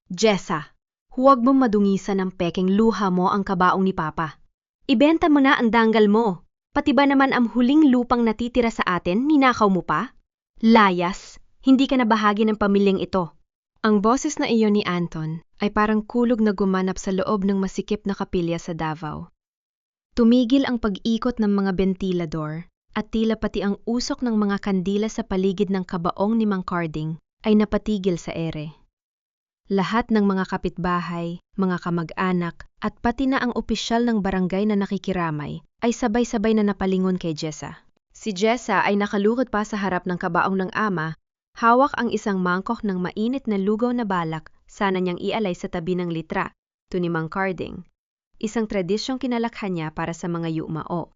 Jessa, huwag mong madungisan ng peking luha mo ang kabaong ni Papa. Ibenta mo na ang danggal mo. Pati ba naman ang huling lupang natitira sa atin, ninakaw mo pa? Layas, hindi ka na bahagi ng pamilyang ito. Ang boses na iyon ni Anton ay parang kulog na gumanap sa loob ng masikip na kapilya sa Davao. Tumigil ang pag-ikot ng mga bentilador at tila pati ang usok ng mga kandila sa paligid ng kabaong ni Mang Carding ay napatigil sa ere. Lahat ng mga kapitbahay, mga kamag-anak at pati na ang opisyal ng barangay na nakikiramay ay sabay-sabay na napalingon kay Jessa. Si Jessa ay nakalukod pa sa harap ng kabaong ng ama, hawak ang isang mangkok ng mainit na lugaw na balak, sana niyang ialay sa tabi ng litra, to ni Mang Carding. Isang tradisyong kinalakhan niya para sa mga yumao.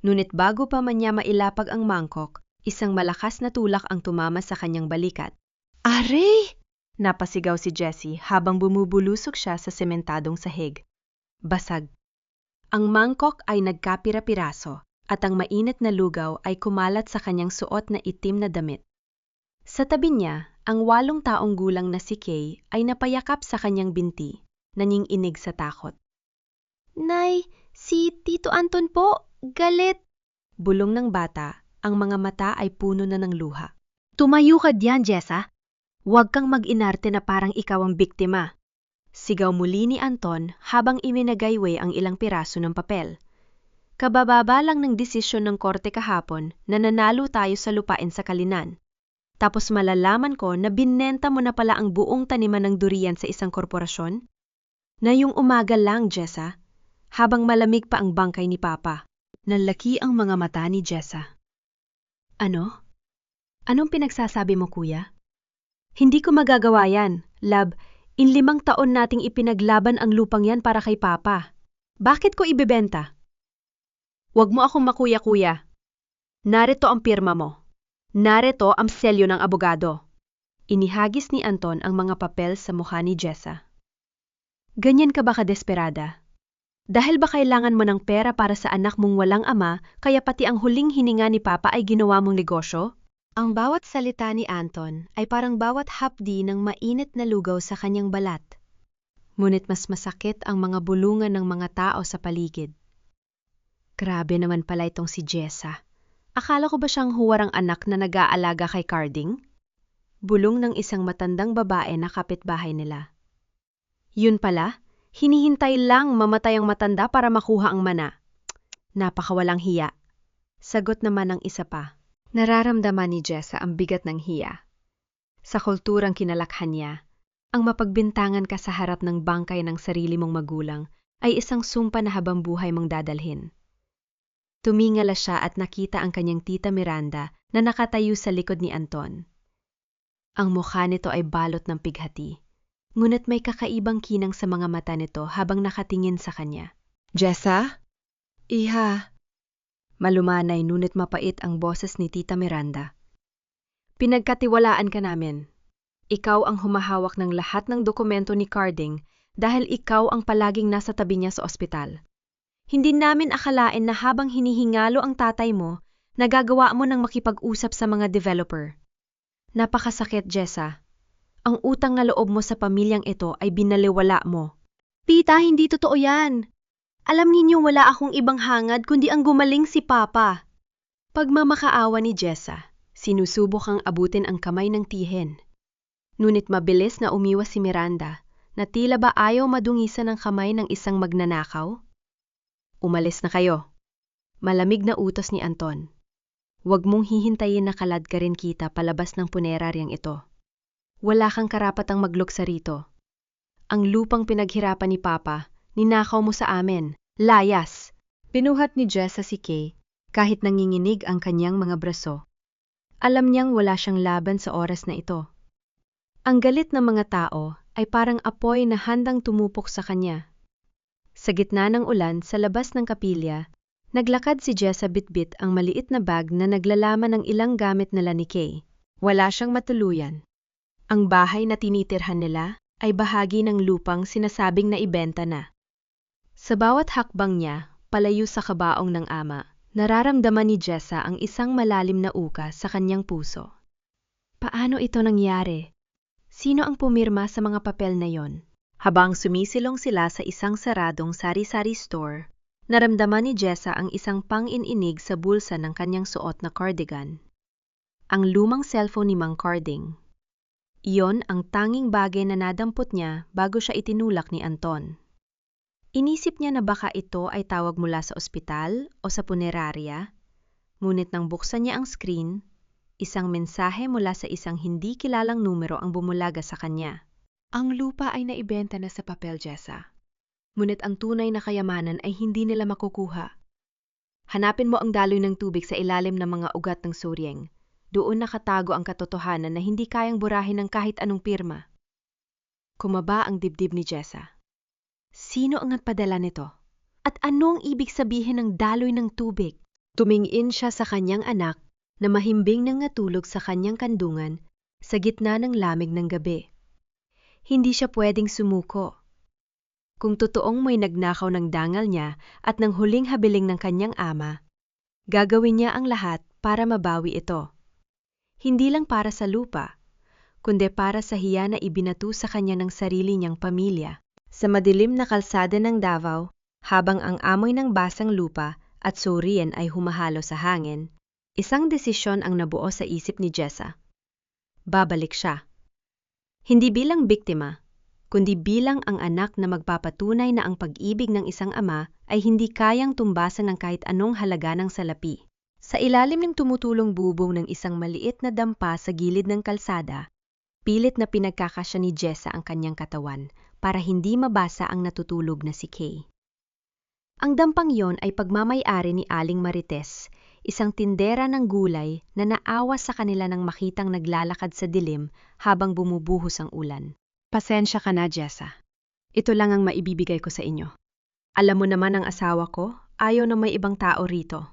Ngunit bago pa man niya mailapag ang mangkok, isang malakas na tulak ang tumama sa kanyang balikat. Aray! Napasigaw si Jessie habang bumubulusok siya sa sementadong sahig. Basag. Ang mangkok ay nagkapira-piraso at ang mainit na lugaw ay kumalat sa kanyang suot na itim na damit. Sa tabi niya, ang 8 taong gulang na si Kay ay napayakap sa kanyang binti, nanginginig sa takot. Nay, si Tito Anton po, galit! Bulong ng bata, ang mga mata ay puno na ng luha. Tumayo ka diyan, Jessa! Huwag kang mag-inarte na parang ikaw ang biktima. Sigaw muli ni Anton habang iminagayway ang ilang piraso ng papel. Kabababa lang ng desisyon ng korte kahapon na nanalo tayo sa lupain sa Kalinan. Tapos malalaman ko na binenta mo na pala ang buong taniman ng durian sa isang korporasyon? Ngayong umaga lang, Jessa, habang malamig pa ang bangkay ni Papa. Nalaki ang mga mata ni Jessa. Ano? Anong pinagsasabi mo, kuya? Hindi ko magagawa yan, lab. In 5 taon nating ipinaglaban ang lupang yan para kay Papa. Bakit ko ibebenta? Huwag mo akong makuya-kuya. Narito ang pirma mo. Narito ang selyo ng abogado. Inihagis ni Anton ang mga papel sa mukha ni Jessa. Ganyan ka ba kadesperada? Dahil ba kailangan mo ng pera para sa anak mong walang ama, kaya pati ang huling hininga ni Papa ay ginawa mong negosyo? Ang bawat salita ni Anton ay parang bawat hapdi ng mainit na lugaw sa kanyang balat. Ngunit mas masakit ang mga bulungan ng mga tao sa paligid. Grabe naman pala itong si Jessa. Akala ko ba siyang huwarang anak na nag-aalaga kay Carding? Bulong ng isang matandang babae na kapitbahay nila. Yun pala, hinihintay lang mamatay ang matanda para makuha ang mana. Napakawalang hiya. Sagot naman ng isa pa. Nararamdaman ni Jessa ang bigat ng hiya. Sa kulturang kinalakhan niya, ang mapagbintangan ka sa harap ng bangkay ng sarili mong magulang ay isang sumpa na habang buhay mong dadalhin. Tumingala siya at nakita ang kanyang tita Miranda na nakatayo sa likod ni Anton. Ang mukha nito ay balot ng pighati, ngunit may kakaibang kinang sa mga mata nito habang nakatingin sa kanya. Jessa? Iha. Malumanay ngunit mapait ang boses ni Tita Miranda. Pinagkatiwalaan ka namin. Ikaw ang humahawak ng lahat ng dokumento ni Carding dahil ikaw ang palaging nasa tabi niya sa ospital. Hindi namin akalain na habang hinihingalo ang tatay mo, nagagawa mo ng makipag-usap sa mga developer. Napakasakit, Jessa. Ang utang na loob mo sa pamilyang ito ay binaliwala mo. Tita, hindi totoo yan. Alam ninyo wala akong ibang hangad kundi ang gumaling si Papa. Pagmamakaawa ni Jessa, sinusubok ang abutin ang kamay ng tihen. Ngunit mabilis na umiwas si Miranda na tila ba ayaw madungisan ang kamay ng isang magnanakaw. Umalis na kayo. Malamig na utos ni Anton. Huwag mong hihintayin na kalad ka rin kita palabas ng puneraryang ito. Wala kang karapatang magluksa rito. Ang lupang pinaghirapan ni Papa, ninakaw mo sa amin. Layas! Pinuhat ni Jessa si Kay kahit nanginginig ang kanyang mga braso. Alam niyang wala siyang laban sa oras na ito. Ang galit ng mga tao ay parang apoy na handang tumupok sa kanya. Sa gitna ng ulan sa labas ng kapilya, naglakad si Jessa bitbit ang maliit na bag na naglalaman ng ilang gamit nila ni Kay. Wala siyang matuluyan. Ang bahay na tinitirhan nila ay bahagi ng lupang sinasabing na ibenta na. Sa bawat hakbang niya, palayo sa kabaong ng ama, nararamdaman ni Jessa ang isang malalim na uka sa kanyang puso. Paano ito nangyari? Sino ang pumirma sa mga papel na yon? Habang sumisilong sila sa isang saradong sari-sari store, naramdaman ni Jessa ang isang pang-ininig sa bulsa ng kanyang suot na cardigan. Ang lumang cellphone ni Mang Carding. Iyon ang tanging bagay na nadampot niya bago siya itinulak ni Anton. Inisip niya na baka ito ay tawag mula sa ospital o sa punerarya, ngunit nang buksan niya ang screen, isang mensahe mula sa isang hindi kilalang numero ang bumulaga sa kanya. Ang lupa ay naibenta na sa papel, Jessa. Ngunit ang tunay na kayamanan ay hindi nila makukuha. Hanapin mo ang daloy ng tubig sa ilalim ng mga ugat ng Suryeng. Doon nakatago ang katotohanan na hindi kayang burahin ng kahit anong pirma. Kumaba ang dibdib ni Jessa. Sino ang nagpadala nito? At ano ang ibig sabihin ng daloy ng tubig? Tumingin siya sa kanyang anak na mahimbing nang natulog sa kanyang kandungan sa gitna ng lamig ng gabi. Hindi siya pwedeng sumuko. Kung totoong may nagnakaw ng dangal niya at ng huling habiling ng kanyang ama, gagawin niya ang lahat para mabawi ito. Hindi lang para sa lupa, kundi para sa hiya na ibinato sa kanya ng sarili niyang pamilya. Sa madilim na kalsada ng Davao, habang ang amoy ng basang lupa at surian ay humahalo sa hangin, isang desisyon ang nabuo sa isip ni Jessa. Babalik siya. Hindi bilang biktima, kundi bilang ang anak na magpapatunay na ang pag-ibig ng isang ama ay hindi kayang tumbasan ng kahit anong halaga ng salapi. Sa ilalim ng tumutulong bubong ng isang maliit na dampa sa gilid ng kalsada, pilit na pinagkakasya ni Jessa ang kanyang katawan para hindi mabasa ang natutulog na si Kay. Ang dampang yon ay pagmamay-ari ni Aling Marites, isang tindera ng gulay na naawa sa kanila nang makitang naglalakad sa dilim habang bumubuhos ang ulan. Pasensya ka na, Jessa. Ito lang ang maibibigay ko sa inyo. Alam mo naman ang asawa ko, ayaw na may ibang tao rito.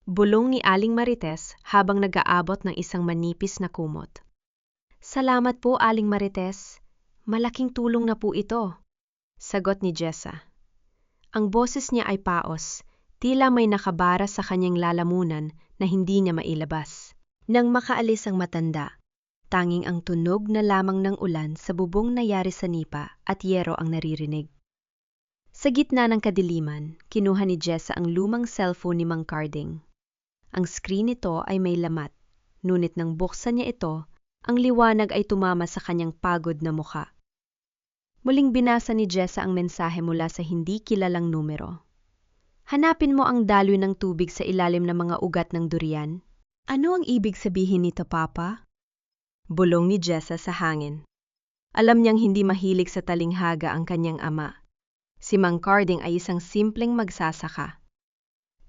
Bulong ni Aling Marites habang nag-aabot ng isang manipis na kumot. Salamat po, Aling Marites. Malaking tulong na po ito. Sagot ni Jessa. Ang boses niya ay paos, tila may nakabara sa kanyang lalamunan na hindi niya mailabas. Nang makaalis ang matanda, tanging ang tunog na lamang ng ulan sa bubong na yari sa nipa at yero ang naririnig. Sa gitna ng kadiliman, kinuha ni Jessa ang lumang cellphone ni Mang Carding. Ang screen nito ay may lamat, ngunit nang buksan niya ito, ang liwanag ay tumama sa kanyang pagod na mukha. Muling binasa ni Jessa ang mensahe mula sa hindi kilalang numero. Hanapin mo ang daloy ng tubig sa ilalim ng mga ugat ng durian. Ano ang ibig sabihin nito, Papa? Bulong ni Jessa sa hangin. Alam niyang hindi mahilig sa talinghaga ang kanyang ama. Si Mang Carding ay isang simpleng magsasaka.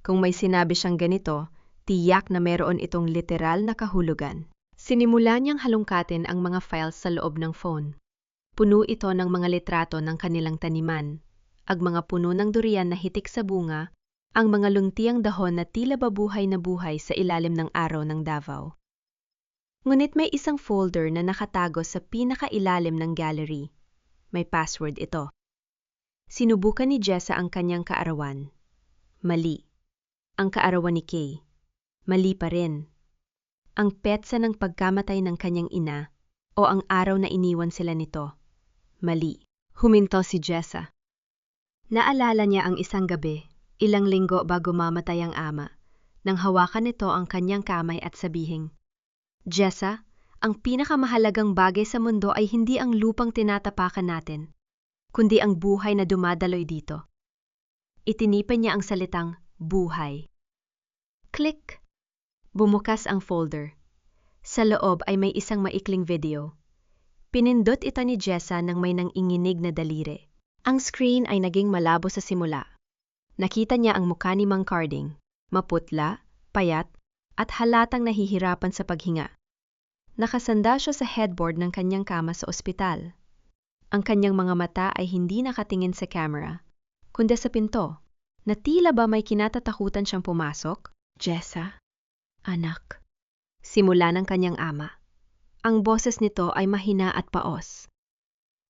Kung may sinabi siyang ganito, tiyak na meron itong literal na kahulugan. Sinimula niyang halungkatin ang mga files sa loob ng phone. Puno ito ng mga litrato ng kanilang taniman, ang mga puno ng durian na hitik sa bunga, ang mga luntiang dahon na tila babuhay na buhay sa ilalim ng araw ng Davao. Ngunit may isang folder na nakatago sa pinakailalim ng gallery. May password ito. Sinubukan ni Jessa ang kanyang kaarawan. Mali. Ang kaarawan ni Kay. Mali pa rin. Ang petsa ng pagkamatay ng kanyang ina o ang araw na iniwan sila nito. Mali. Huminto si Jessa. Naalala niya ang isang gabi, ilang linggo bago mamatay ang ama, nang hawakan nito ang kanyang kamay at sabihing, Jessa, ang pinakamahalagang bagay sa mundo ay hindi ang lupang tinatapakan natin, kundi ang buhay na dumadaloy dito. Itinipan niya ang salitang buhay. Click! Bumukas ang folder. Sa loob ay may isang maikling video. Pinindot ito ni Jessa nang may nanginginig na daliri. Ang screen ay naging malabo sa simula. Nakita niya ang mukha ni Mang Carding, maputla, payat, at halatang nahihirapan sa paghinga. Nakasanda siya sa headboard ng kanyang kama sa ospital. Ang kanyang mga mata ay hindi nakatingin sa camera, kundi sa pinto, na tila ba may kinatatakutan siyang pumasok. Jessa, anak. Simula ng kanyang ama. Ang boses nito ay mahina at paos.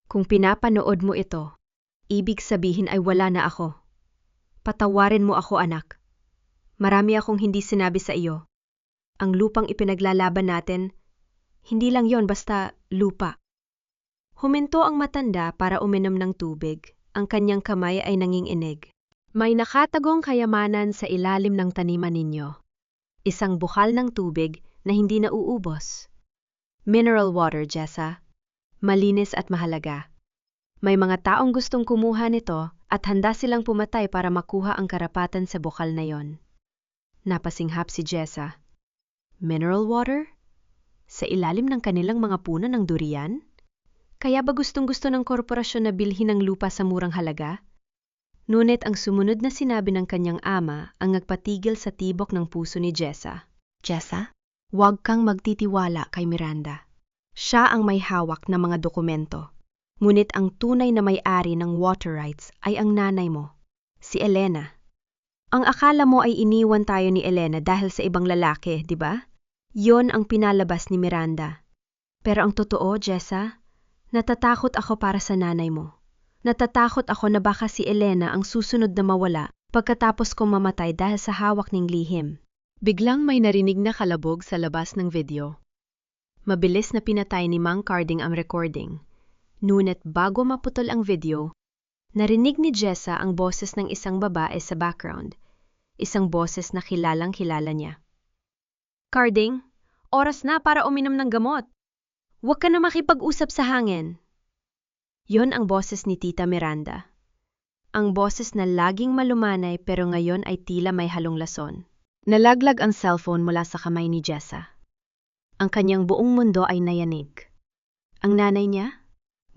Kung pinapanood mo ito, ibig sabihin ay wala na ako. Patawarin mo ako, anak. Marami akong hindi sinabi sa iyo. Ang lupang ipinaglalaban natin, hindi lang yon basta lupa. Huminto ang matanda para uminom ng tubig. Ang kanyang kamay ay nanginginig. May nakatagong kayamanan sa ilalim ng taniman ninyo. Isang bukal ng tubig na hindi nauubos. Mineral water, Jessa. Malinis at mahalaga. May mga taong gustong kumuha nito at handa silang pumatay para makuha ang karapatan sa bukal na yon. Napasinghap si Jessa. Mineral water? Sa ilalim ng kanilang mga puno ng durian? Kaya ba gustong-gusto ng korporasyon na bilhin ang lupa sa murang halaga? Ngunit ang sumunod na sinabi ng kanyang ama ang nagpatigil sa tibok ng puso ni Jessa. Jessa, huwag kang magtitiwala kay Miranda. Siya ang may hawak ng mga dokumento. Ngunit ang tunay na may-ari ng water rights ay ang nanay mo, si Elena. Ang akala mo ay iniwan tayo ni Elena dahil sa ibang lalaki, di ba? Yon ang pinalabas ni Miranda. Pero ang totoo, Jessa, natatakot ako para sa nanay mo. Natatakot ako na baka si Elena ang susunod na mawala pagkatapos kong mamatay dahil sa hawak ng lihim. Biglang may narinig na kalabog sa labas ng video. Mabilis na pinatay ni Mang Carding ang recording. Ngunit bago maputol ang video, narinig ni Jessa ang boses ng isang babae sa background. Isang boses na kilalang-kilala niya. Carding, oras na para uminom ng gamot. Huwag ka na makipag-usap sa hangin. Yon ang boses ni Tita Miranda. Ang boses na laging malumanay pero ngayon ay tila may halong lason. Nalaglag ang cellphone mula sa kamay ni Jessa. Ang kanyang buong mundo ay nayanig. Ang nanay niya,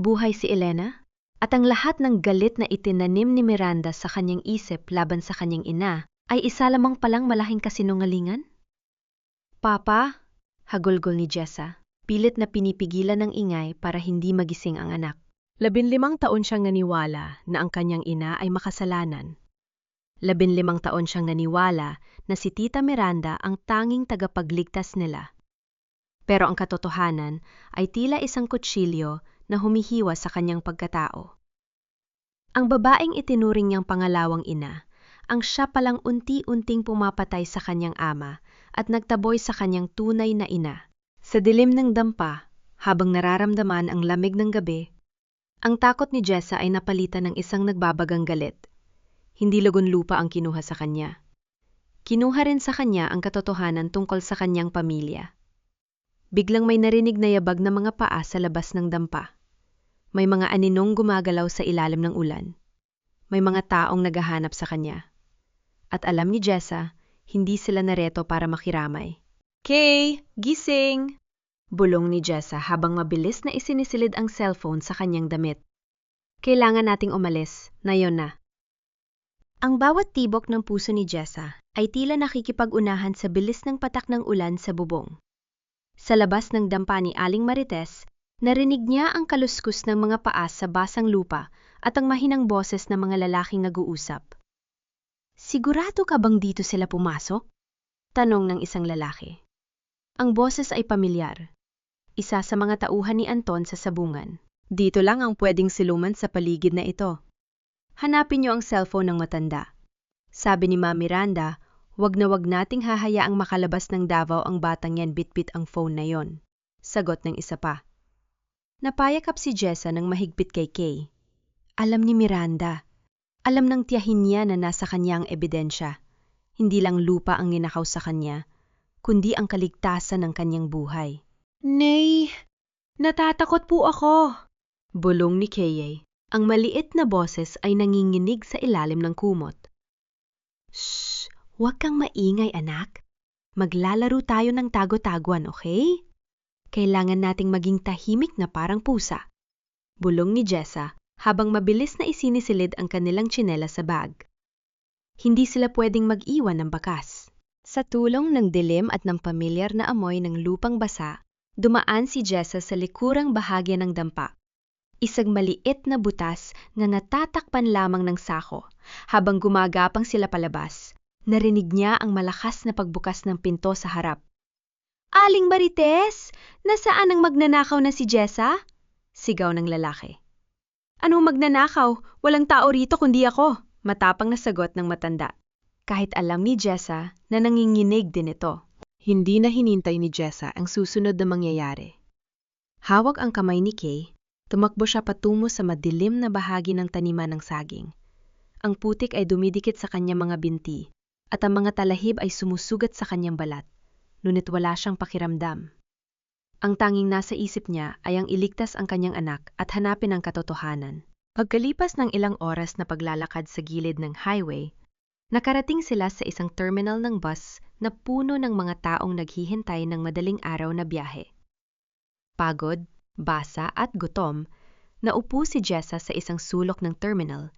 buhay si Elena, at ang lahat ng galit na itinanim ni Miranda sa kanyang isip laban sa kanyang ina ay isa lamang palang malaking kasinungalingan? Papa, hagulgol ni Jessa, pilit na pinipigilan ng ingay para hindi magising ang anak. 15 taon siyang naniwala na ang kanyang ina ay makasalanan. 15 taon siyang naniwala na si Tita Miranda ang tanging tagapagligtas nila. Pero ang katotohanan ay tila isang kutsilyo na humihiwa sa kanyang pagkatao. Ang babaeng itinuring niyang pangalawang ina, ang siya palang unti-unting pumapatay sa kanyang ama at nagtaboy sa kanyang tunay na ina. Sa dilim ng dampa, habang nararamdaman ang lamig ng gabi, ang takot ni Jessa ay napalitan ng isang nagbabagang galit. Hindi lagon lupa ang kinuha sa kanya. Kinuha rin sa kanya ang katotohanan tungkol sa kanyang pamilya. Biglang may narinig na yabag na mga paa sa labas ng dampa. May mga aninong gumagalaw sa ilalim ng ulan. May mga taong naghahanap sa kanya. At alam ni Jessa, hindi sila nareto para makiramay. Kay, gising! Bulong ni Jessa habang mabilis na isinisilid ang cellphone sa kanyang damit. Kailangan nating umalis, na yon na. Ang bawat tibok ng puso ni Jessa ay tila nakikipag-unahan sa bilis ng patak ng ulan sa bubong. Sa labas ng dampa ni Aling Marites, narinig niya ang kaluskus ng mga paa sa basang lupa at ang mahinang boses ng mga lalaking nag-uusap. Sigurado ka bang dito sila pumasok? Tanong ng isang lalaki. Ang boses ay pamilyar. Isa sa mga tauhan ni Anton sa sabungan. Dito lang ang pwedeng siluman sa paligid na ito. Hanapin niyo ang cellphone ng matanda. Sabi ni Ma Miranda, wag nating hahayaang makalabas ng Davao ang batang yan bitbit ang phone na yon. Sagot ng isa pa. Napayakap si Jessa ng mahigpit kay Kay. Alam ni Miranda. Alam ng tiyahin niya na nasa kanya ang ebidensya. Hindi lang lupa ang ninakaw sa kanya, kundi ang kaligtasan ng kanyang buhay. Nay, natatakot po ako. Bulong ni Kay. Ang maliit na boses ay nanginginig sa ilalim ng kumot. Shh! Huwag kang maingay, anak. Maglalaro tayo ng tago-taguan, okay? Kailangan nating maging tahimik na parang pusa. Bulong ni Jessa habang mabilis na isinisilid ang kanilang tsinela sa bag. Hindi sila pwedeng mag-iwan ng bakas. Sa tulong ng dilim at ng pamilyar na amoy ng lupang basa, dumaan si Jessa sa likurang bahagya ng dampa. Isang maliit na butas na natatakpan lamang ng sako. Habang gumagapang sila palabas, narinig niya ang malakas na pagbukas ng pinto sa harap. Aling Marites! Nasaan ang magnanakaw na si Jessa? Sigaw ng lalaki. Anong magnanakaw? Walang tao rito kundi ako. Matapang na sagot ng matanda. Kahit alam ni Jessa na nanginginig din ito. Hindi na hinintay ni Jessa ang susunod na mangyayari. Hawak ang kamay ni Kay Tumakbo siya patungo sa madilim na bahagi ng taniman ng saging. Ang putik ay dumidikit sa kanyang mga binti, at ang mga talahib ay sumusugat sa kanyang balat, ngunit wala siyang pakiramdam. Ang tanging nasa isip niya ay ang iligtas ang kanyang anak at hanapin ang katotohanan. Pagkalipas ng ilang oras na paglalakad sa gilid ng highway, nakarating sila sa isang terminal ng bus na puno ng mga taong naghihintay ng madaling araw na biyahe. Pagod, basa at gutom, naupo si Jessa sa isang sulok ng terminal,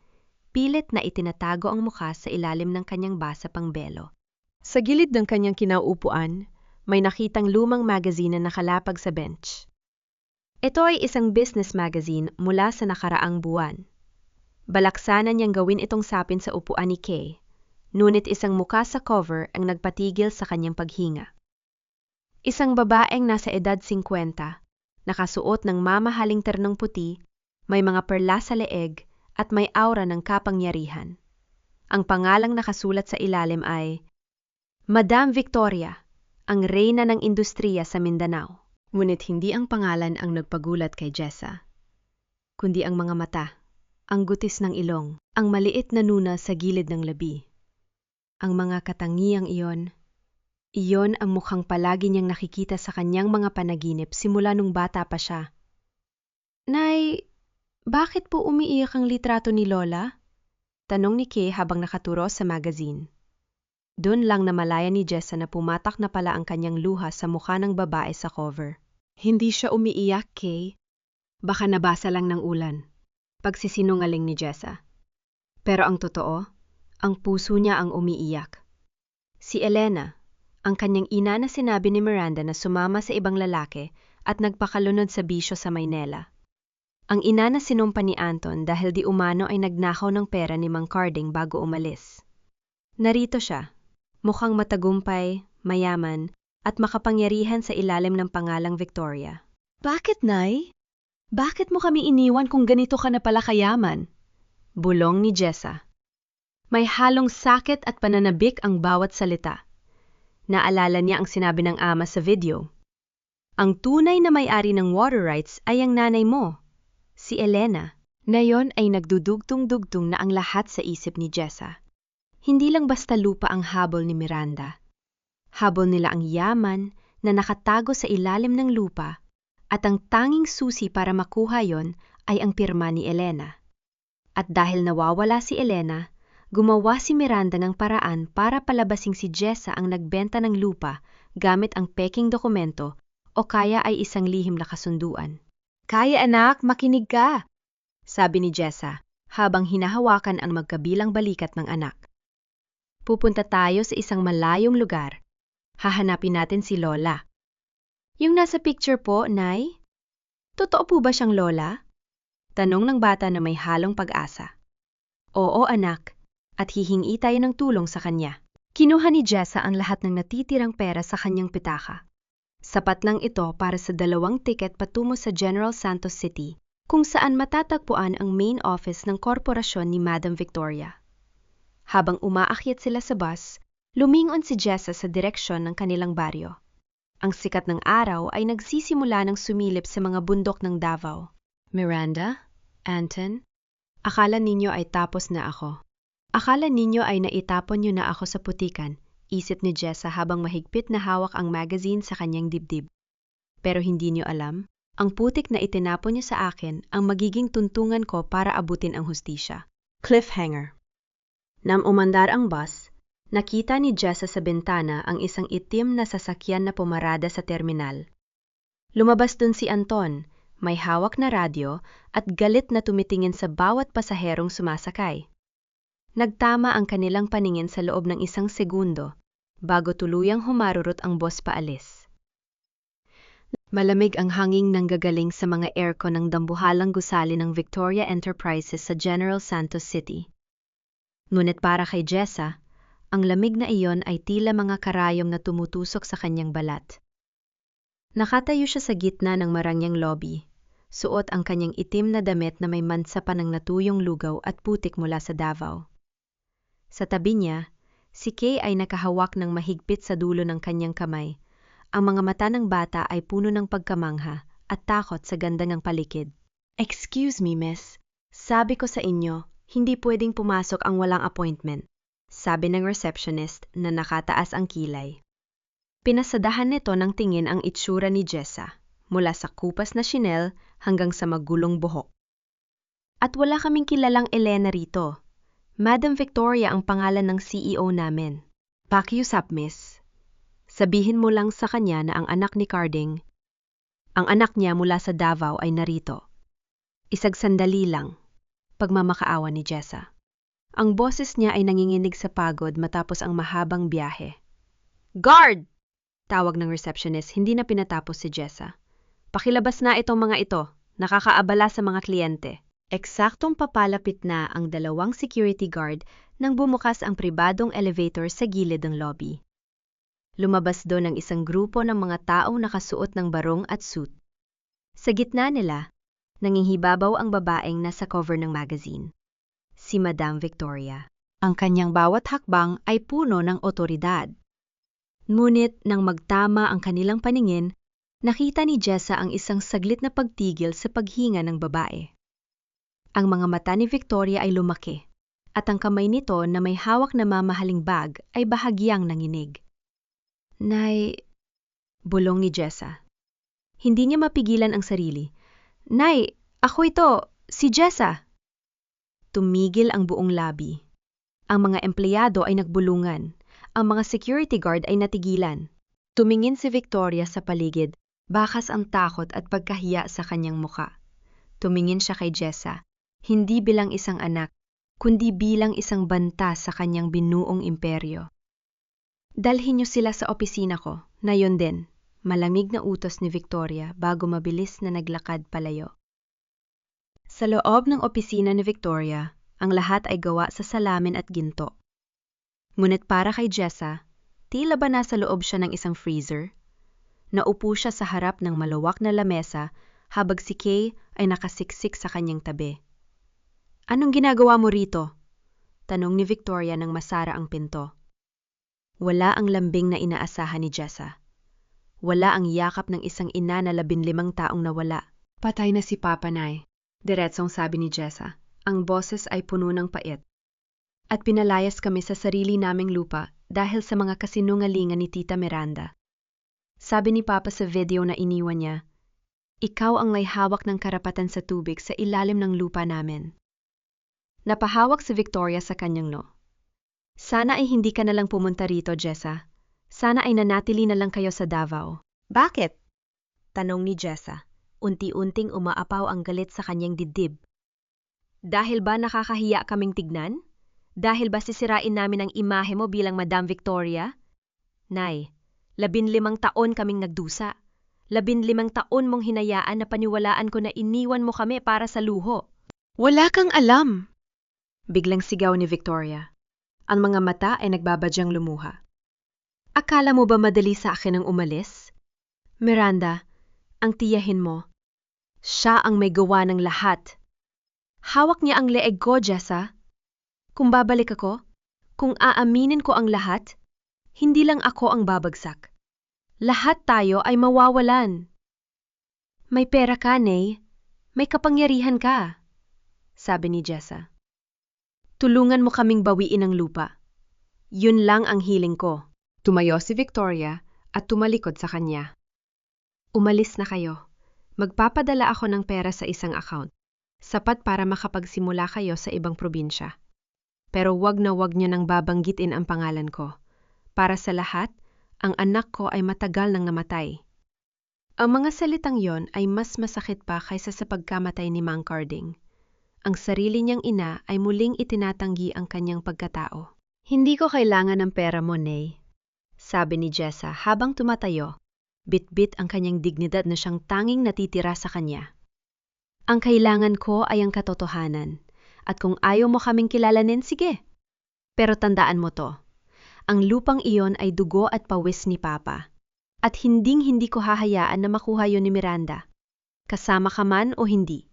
pilit na itinatago ang mukha sa ilalim ng kanyang basa pangbelo. Sa gilid ng kanyang kinauupuan, may nakitang lumang magazine na nakalapag sa bench. Ito ay isang business magazine mula sa nakaraang buwan. Balaksanan niyang gawin itong sapin sa upuan ni Kay, ngunit isang muka sa cover ang nagpatigil sa kanyang paghinga. Isang babaeng nasa edad 50, nakasuot ng mamahaling ternong puti, may mga perla sa leeg at may aura ng kapangyarihan. Ang pangalang nakasulat sa ilalim ay Madam Victoria, ang reyna ng industriya sa Mindanao. Ngunit hindi ang pangalan ang nagpagulat kay Jessa, kundi ang mga mata, ang gutis ng ilong, ang maliit na nuna sa gilid ng labi. Ang mga katangiang iyon ang mukhang palagi niyang nakikita sa kanyang mga panaginip simula nung bata pa siya. Nay, bakit po umiiyak ang litrato ni Lola? Tanong ni Kay habang nakaturo sa magazine. Doon lang namalaya ni Jessa na pumatak na pala ang kanyang luha sa mukha ng babae sa cover. Hindi siya umiiyak, Kay. Baka nabasa lang ng ulan. Pagsisinungaling ni Jessa. Pero ang totoo, ang puso niya ang umiiyak. Si Elena, ang kanyang ina na sinabi ni Miranda na sumama sa ibang lalaki at nagpakalunod sa bisyo sa Maynila. Ang ina na sinumpa ni Anton dahil di umano ay nagnakaw ng pera ni Mang Carding bago umalis. Narito siya. Mukhang matagumpay, mayaman, at makapangyarihan sa ilalim ng pangalang Victoria. Bakit, Nay? Bakit mo kami iniwan kung ganito ka na pala kayaman? Bulong ni Jessa. May halong sakit at pananabik ang bawat salita. Naalala niya ang sinabi ng ama sa video. Ang tunay na may-ari ng water rights ay ang nanay mo, si Elena. Ngayon ay nagdudugtong-dugtong na ang lahat sa isip ni Jessa. Hindi lang basta lupa ang habol ni Miranda. Habol nila ang yaman na nakatago sa ilalim ng lupa at ang tanging susi para makuha yon ay ang pirma ni Elena. At dahil nawawala si Elena, gumawa si Miranda ng paraan para palabasing si Jessa ang nagbenta ng lupa gamit ang peking dokumento o kaya ay isang lihim na kasunduan. Kaya anak, makinig ka, sabi ni Jessa habang hinahawakan ang magkabilang balikat ng anak. Pupunta tayo sa isang malayong lugar. Hahanapin natin si Lola. Yung nasa picture po, Nay? Totoo po ba siyang Lola? Tanong ng bata na may halong pag-asa. Oo, anak. At hihingi tayo ng tulong sa kanya. Kinuha ni Jessa ang lahat ng natitirang pera sa kanyang pitaka. Sapat lang ito para sa 2 tiket patungo sa General Santos City, kung saan matatagpuan ang main office ng korporasyon ni Madam Victoria. Habang umaakyat sila sa bus, lumingon si Jessa sa direksyon ng kanilang baryo. Ang sikat ng araw ay nagsisimula ng sumilip sa mga bundok ng Davao. Miranda, Anton, akala ninyo ay tapos na ako. Akala ninyo ay naitapon nyo na ako sa putikan, isip ni Jessa habang mahigpit na hawak ang magazine sa kanyang dibdib. Pero hindi nyo alam, ang putik na itinapon nyo sa akin ang magiging tuntungan ko para abutin ang hustisya. Cliffhanger. Nang umandar ang bus, nakita ni Jessa sa bintana ang isang itim na sasakyan na pumarada sa terminal. Lumabas dun si Anton, may hawak na radyo at galit na tumitingin sa bawat pasaherong sumasakay. Nagtama ang kanilang paningin sa loob ng 1 segundo bago tuluyang humarurot ang bus paalis. Malamig ang hangin nanggagaling sa mga aircon ng dambuhalang gusali ng Victoria Enterprises sa General Santos City. Ngunit para kay Jessa, ang lamig na iyon ay tila mga karayom na tumutusok sa kanyang balat. Nakatayo siya sa gitna ng marangyang lobby, suot ang kanyang itim na damit na may mansa pa ng natuyong lugaw at putik mula sa Davao. Sa tabi niya, si Kay ay nakahawak ng mahigpit sa dulo ng kanyang kamay. Ang mga mata ng bata ay puno ng pagkamangha at takot sa ganda ng paligid. Excuse me, miss. Sabi ko sa inyo, hindi pwedeng pumasok ang walang appointment. Sabi ng receptionist na nakataas ang kilay. Pinasadahan nito ng tingin ang itsura ni Jessa, mula sa kupas na shinel hanggang sa magulong buhok. At wala kaming kilalang Elena rito. Madam Victoria ang pangalan ng CEO namin. Pakiusap, miss. Sabihin mo lang sa kanya na ang anak ni Carding, ang anak niya mula sa Davao ay narito. Isagsandali lang, pagmamakaawa ni Jessa. Ang boses niya ay nanginginig sa pagod matapos ang mahabang biyahe. Guard! Tawag ng receptionist, hindi na pinatapos si Jessa. Pakilabas na itong mga ito, nakakaabala sa mga kliyente. Eksaktong papalapit na ang dalawang security guard nang bumukas ang pribadong elevator sa gilid ng lobby. Lumabas doon ang isang grupo ng mga taong nakasuot ng barong at suit. Sa gitna nila, nangingibabaw ang babaeng nasa cover ng magazine. Si Madam Victoria. Ang kanyang bawat hakbang ay puno ng otoridad. Ngunit nang magtama ang kanilang paningin, nakita ni Jessa ang isang saglit na pagtigil sa paghinga ng babae. Ang mga mata ni Victoria ay lumaki, at ang kamay nito na may hawak na mamahaling bag ay bahagyang nanginig. Nay, bulong ni Jessa. Hindi niya mapigilan ang sarili. Nay, ako ito, si Jessa. Tumigil ang buong labi. Ang mga empleyado ay nagbulungan. Ang mga security guard ay natigilan. Tumingin si Victoria sa paligid, bakas ang takot at pagkahiya sa kanyang muka. Tumingin siya kay Jessa, hindi bilang isang anak, kundi bilang isang banta sa kanyang binuong imperyo. Dalhin niyo sila sa opisina ko, na yun din, malamig na utos ni Victoria bago mabilis na naglakad palayo. Sa loob ng opisina ni Victoria, ang lahat ay gawa sa salamin at ginto. Ngunit para kay Jessa, tila ba nasa loob siya ng isang freezer? Naupo siya sa harap ng malawak na lamesa habang si Kay ay nakasiksik sa kanyang tabi. Anong ginagawa mo rito? Tanong ni Victoria nang masara ang pinto. Wala ang lambing na inaasahan ni Jessa. Wala ang yakap ng isang ina na 15 taong nawala. Patay na si Papa, Nay. Diretsong sabi ni Jessa. Ang boses ay puno ng pait. At pinalayas kami sa sarili naming lupa dahil sa mga kasinungalingan ni Tita Miranda. Sabi ni Papa sa video na iniwan niya, ikaw ang may hawak ng karapatan sa tubig sa ilalim ng lupa namin. Napahawak si Victoria sa kanyang no. Sana ay hindi ka na lang pumunta rito, Jessa. Sana ay nanatili na lang kayo sa Davao. Bakit? Tanong ni Jessa. Unti-unting umaapaw ang galit sa kanyang dibdib. Dahil ba nakakahiya kaming tignan? Dahil ba sisirain namin ang imahe mo bilang Madam Victoria? Nay, 15 taon kaming nagdusa. 15 taon mong hinayaan na paniwalaan ko na iniwan mo kami para sa luho. Wala kang alam! Biglang sigaw ni Victoria. Ang mga mata ay nagbabadyang lumuha. Akala mo ba madali sa akin ang umalis? Miranda, ang tiyahin mo. Siya ang may gawa ng lahat. Hawak niya ang leeg ko, Jessa. Kung babalik ako, kung aaminin ko ang lahat, hindi lang ako ang babagsak. Lahat tayo ay mawawalan. May pera ka, Nay. May kapangyarihan ka, sabi ni Jessa. Tulungan mo kaming bawiin ang lupa. Yun lang ang hiling ko. Tumayo si Victoria at tumalikod sa kanya. Umalis na kayo. Magpapadala ako ng pera sa isang account. Sapat para makapagsimula kayo sa ibang probinsya. Pero wag na wag niyo nang babanggitin ang pangalan ko. Para sa lahat, ang anak ko ay matagal nang namatay. Ang mga salitang yon ay mas masakit pa kaysa sa pagkamatay ni Mang Carding. Ang sarili niyang ina ay muling itinatanggi ang kanyang pagkatao. Hindi ko kailangan ng pera mo, Nay, sabi ni Jessa habang tumatayo. Bit-bit ang kanyang dignidad na siyang tanging natitira sa kanya. Ang kailangan ko ay ang katotohanan. At kung ayaw mo kaming kilalanin, sige. Pero tandaan mo to. Ang lupang iyon ay dugo at pawis ni Papa. At hinding-hindi ko hahayaan na makuha yon ni Miranda. Kasama ka man o hindi.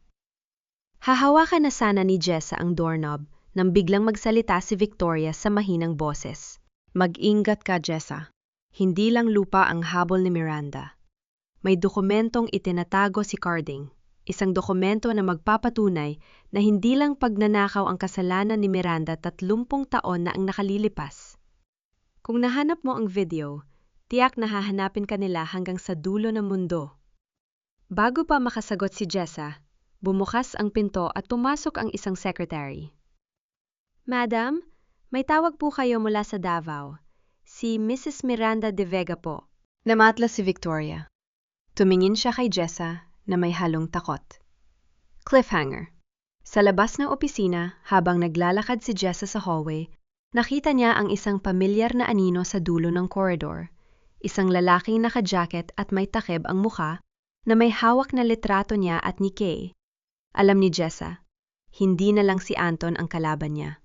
Hahawakan na sana ni Jessa ang doorknob nang biglang magsalita si Victoria sa mahinang boses. Mag-ingat ka, Jessa. Hindi lang lupa ang habol ni Miranda. May dokumentong itinatago si Carding. Isang dokumento na magpapatunay na hindi lang pagnanakaw ang kasalanan ni Miranda 30 taon na ang nakalilipas. Kung nahanap mo ang video, tiyak na hahanapin ka nila hanggang sa dulo ng mundo. Bago pa makasagot si Jessa, bumukas ang pinto at pumasok ang isang secretary. Madam, may tawag po kayo mula sa Davao. Si Mrs. Miranda de Vega po. Namatlas si Victoria. Tumingin siya kay Jessa na may halong takot. Cliffhanger. Sa labas ng opisina, habang naglalakad si Jessa sa hallway, nakita niya ang isang pamilyar na anino sa dulo ng corridor. Isang lalaking naka-jacket at may takeb ang mukha na may hawak na litrato niya at ni Kay. Alam ni Jessa, hindi na lang si Anton ang kalaban niya.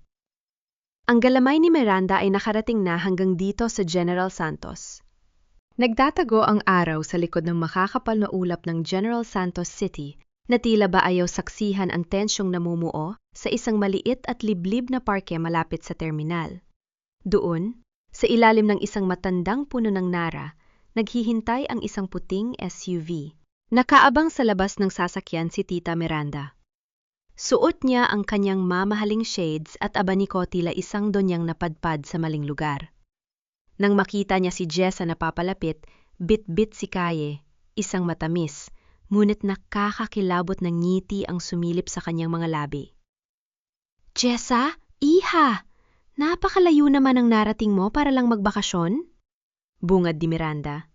Ang galamay ni Miranda ay nakarating na hanggang dito sa General Santos. Nagtatago ang araw sa likod ng makakapal na ulap ng General Santos City na tila ba ayaw saksihan ang tensyong namumuo sa isang maliit at liblib na parke malapit sa terminal. Doon, sa ilalim ng isang matandang puno ng nara, naghihintay ang isang puting SUV. Nakaabang sa labas ng sasakyan si Tita Miranda. Suot niya ang kanyang mamahaling shades at abaniko tila isang donyang napadpad sa maling lugar. Nang makita niya si Jessa na papalapit, bit-bit si Kaye, isang matamis, ngunit nakakakilabot ng ngiti ang sumilip sa kanyang mga labi. Jessa, iha! Napakalayo naman ang narating mo para lang magbakasyon? Bungad ni Miranda.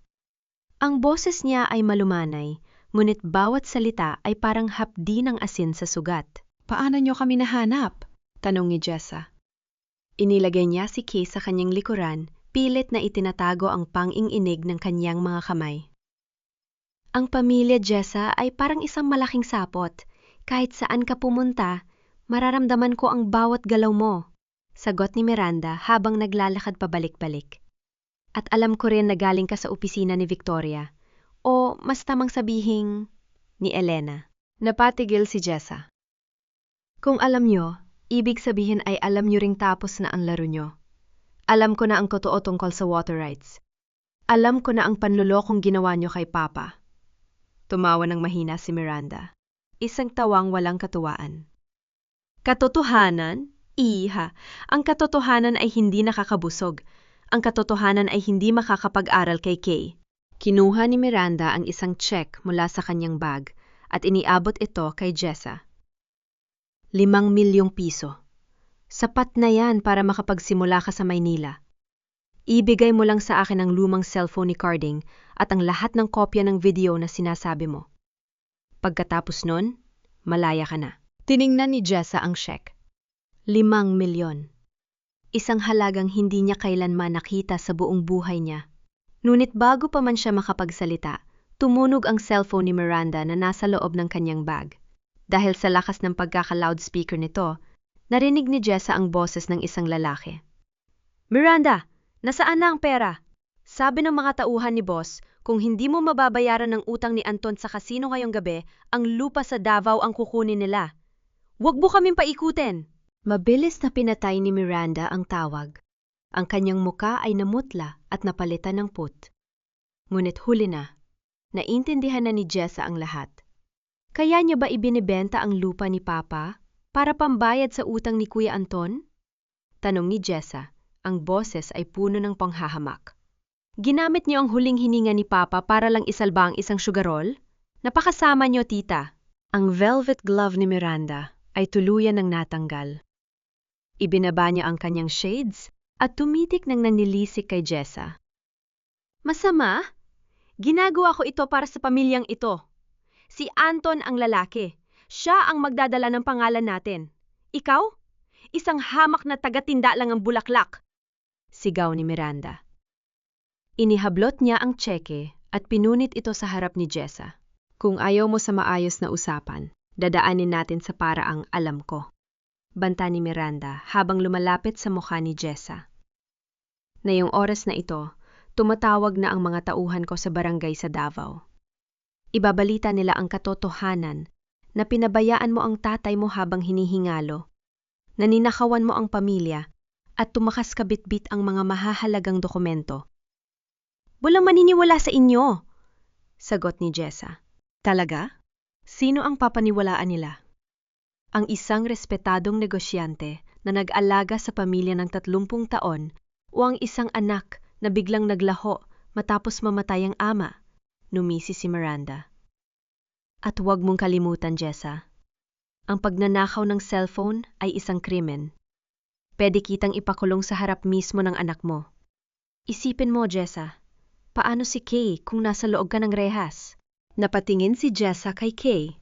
Ang boses niya ay malumanay, ngunit bawat salita ay parang hapdi ng asin sa sugat. Paano niyo kami nahanap? Tanong ni Jessa. Inilagay niya si Kay sa kanyang likuran, pilit na itinatago ang pang-ing-inig ng kanyang mga kamay. Ang pamilya Jessa ay parang isang malaking sapot. Kahit saan ka pumunta, mararamdaman ko ang bawat galaw mo. Sagot ni Miranda habang naglalakad pabalik-balik. At alam ko rin na galing ka sa opisina ni Victoria. O mas tamang sabihing ni Elena. Napatigil si Jessa. Kung alam nyo, ibig sabihin ay alam nyo ring tapos na ang laro nyo. Alam ko na ang totoo tungkol sa water rights. Alam ko na ang panlulokong ginawa nyo kay Papa. Tumawa ng mahina si Miranda. Isang tawang walang katuwaan. Katotohanan? Iha, ang katotohanan ay hindi nakakabusog. Ang katotohanan ay hindi makakapag-aral kay Kay. Kinuha ni Miranda ang isang check mula sa kanyang bag at iniabot ito kay Jessa. 5 milyong piso. Sapat na yan para makapagsimula ka sa Maynila. Ibigay mo lang sa akin ang lumang cellphone ni Carding at ang lahat ng kopya ng video na sinasabi mo. Pagkatapos nun, malaya ka na. Tiningnan ni Jessa ang check. 5 milyon. Isang halagang hindi niya kailanman nakita sa buong buhay niya. Ngunit bago pa man siya makapagsalita, tumunog ang cellphone ni Miranda na nasa loob ng kanyang bag. Dahil sa lakas ng pagkaka-loudspeaker nito, narinig ni Jessa ang boses ng isang lalaki. Miranda, nasaan na ang pera? Sabi ng mga tauhan ni boss, kung hindi mo mababayaran ng utang ni Anton sa kasino ngayong gabi, ang lupa sa Davao ang kukunin nila. Huwag mo kaming paikutin! Mabilis na pinatay ni Miranda ang tawag. Ang kanyang muka ay namutla at napalitan ng put. Ngunit huli na, naintindihan na ni Jessa ang lahat. Kaya niya ba ibinibenta ang lupa ni Papa para pambayad sa utang ni Kuya Anton? Tanong ni Jessa, ang boses ay puno ng panghahamak. Ginamit niyo ang huling hininga ni Papa para lang isalba ang isang sugarol? Napakasama niyo, tita. Ang velvet glove ni Miranda ay tuluyan ng natanggal. Ibinaba niya ang kanyang shades at tumitik ng nanilisik kay Jessa. Masama? Ginagawa ko ito para sa pamilyang ito. Si Anton ang lalaki. Siya ang magdadala ng pangalan natin. Ikaw? Isang hamak na tagatinda lang ang bulaklak. Sigaw ni Miranda. Inihablot niya ang tseke at pinunit ito sa harap ni Jessa. Kung ayaw mo sa maayos na usapan, dadaanin natin sa paraang alam ko. Banta ni Miranda habang lumalapit sa mukha ni Jessa. Ngayong oras na ito, tumatawag na ang mga tauhan ko sa barangay sa Davao. Ibabalita nila ang katotohanan na pinabayaan mo ang tatay mo habang hinihingalo, na ninakawan mo ang pamilya at tumakas kabitbit ang mga mahahalagang dokumento. Walang maniniwala sa inyo, sagot ni Jessa. Talaga? Sino ang papaniwalaan nila? Ang isang respetadong negosyante na nag-alaga sa pamilya ng 30 taon o ang isang anak na biglang naglaho matapos mamatay ang ama? Numisi si Miranda. At huwag mong kalimutan, Jessa. Ang pagnanakaw ng cellphone ay isang krimen. Pwede kitang ipakulong sa harap mismo ng anak mo. Isipin mo, Jessa, paano si Kay kung nasa loob ka ng rehas? Napatingin si Jessa kay Kay.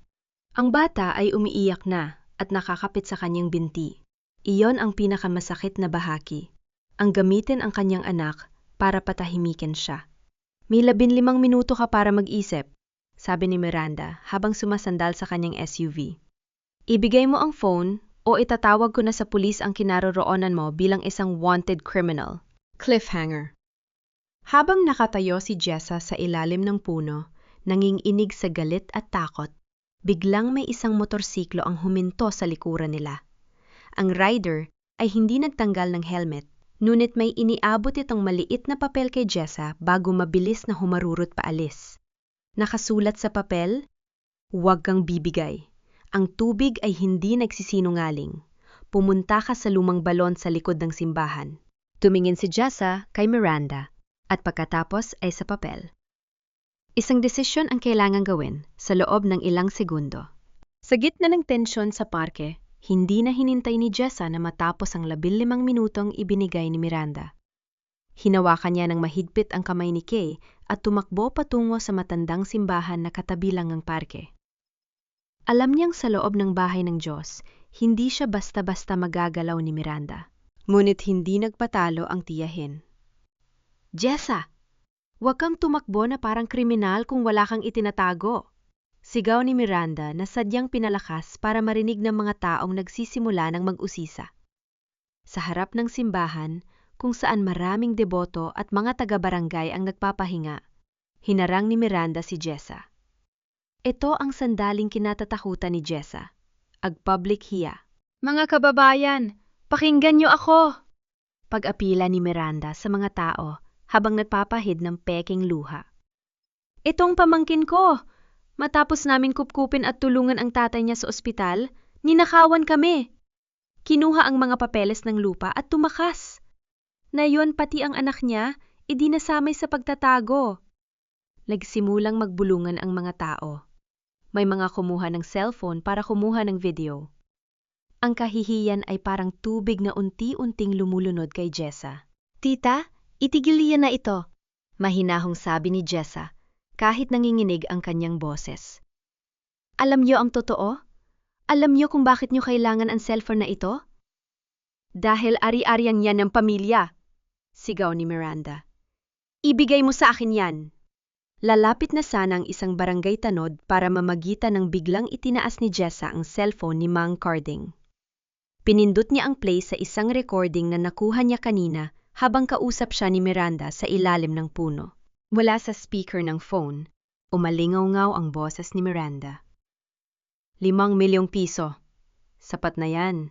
Ang bata ay umiiyak na at nakakapit sa kanyang binti. Iyon ang pinakamasakit na bahagi. Ang gamitin ang kanyang anak para patahimikin siya. May 15 minuto ka para mag-isip, sabi ni Miranda habang sumasandal sa kanyang SUV. Ibigay mo ang phone o itatawag ko na sa pulis ang kinaroroonan mo bilang isang wanted criminal. Cliffhanger. Habang nakatayo si Jessa sa ilalim ng puno, nanginginig sa galit at takot, biglang may isang motorsiklo ang huminto sa likuran nila. Ang rider ay hindi nagtanggal ng helmet, ngunit may iniabot itong maliit na papel kay Jessa bago mabilis na humarurot paalis. Nakasulat sa papel, "Huwag kang bibigay. Ang tubig ay hindi nagsisinungaling. Pumunta ka sa lumang balon sa likod ng simbahan." Tumingin si Jessa kay Miranda, at pagkatapos ay sa papel. Isang desisyon ang kailangang gawin sa loob ng ilang segundo. Sa gitna ng tensyon sa parke, hindi na hinintay ni Jessa na matapos ang 15 minutong ibinigay ni Miranda. Hinawakan niya ng mahigpit ang kamay ni Kay at tumakbo patungo sa matandang simbahan na katabi lang ng parke. Alam niyang sa loob ng bahay ng Diyos, hindi siya basta-basta magagalaw ni Miranda. Ngunit hindi nagpatalo ang tiyahin. "Jessa! Huwag kang tumakbo na parang kriminal kung wala kang itinatago," sigaw ni Miranda na sadyang pinalakas para marinig ng mga taong nagsisimula ng mag-usisa. Sa harap ng simbahan, kung saan maraming deboto at mga taga-barangay ang nagpapahinga, hinarang ni Miranda si Jessa. Ito ang sandaling kinatatakutan ni Jessa, ag-public hiya. "Mga kababayan, pakinggan niyo ako!" Pag-apila ni Miranda sa mga tao habang nagpapahid ng peking luha. "Itong pamangkin ko! Matapos namin kupkupin at tulungan ang tatay niya sa ospital, ninakawan kami. Kinuha ang mga papeles ng lupa at tumakas. Nayon pati ang anak niya, idinasamay sa pagtatago." Nagsimulang magbulungan ang mga tao. May mga kumuha ng cellphone para kumuha ng video. Ang kahihiyan ay parang tubig na unti-unting lumulunod kay Jessa. "Tita, itigil yan na ito," mahinahong sabi ni Jessa, kahit nanginginig ang kanyang boses. "Alam niyo ang totoo? Alam niyo kung bakit niyo kailangan ang cellphone na ito?" "Dahil ari-arian yan ng pamilya," sigaw ni Miranda. "Ibigay mo sa akin yan." Lalapit na sana ang isang barangay tanod para mamagitan ng biglang itinaas ni Jessa ang cellphone ni Mang Carding. Pinindot niya ang play sa isang recording na nakuha niya kanina habang kausap siya ni Miranda sa ilalim ng puno. Mula sa speaker ng phone, umalingaw-ngaw ang boses ni Miranda. "5 milyong piso. Sapat na yan.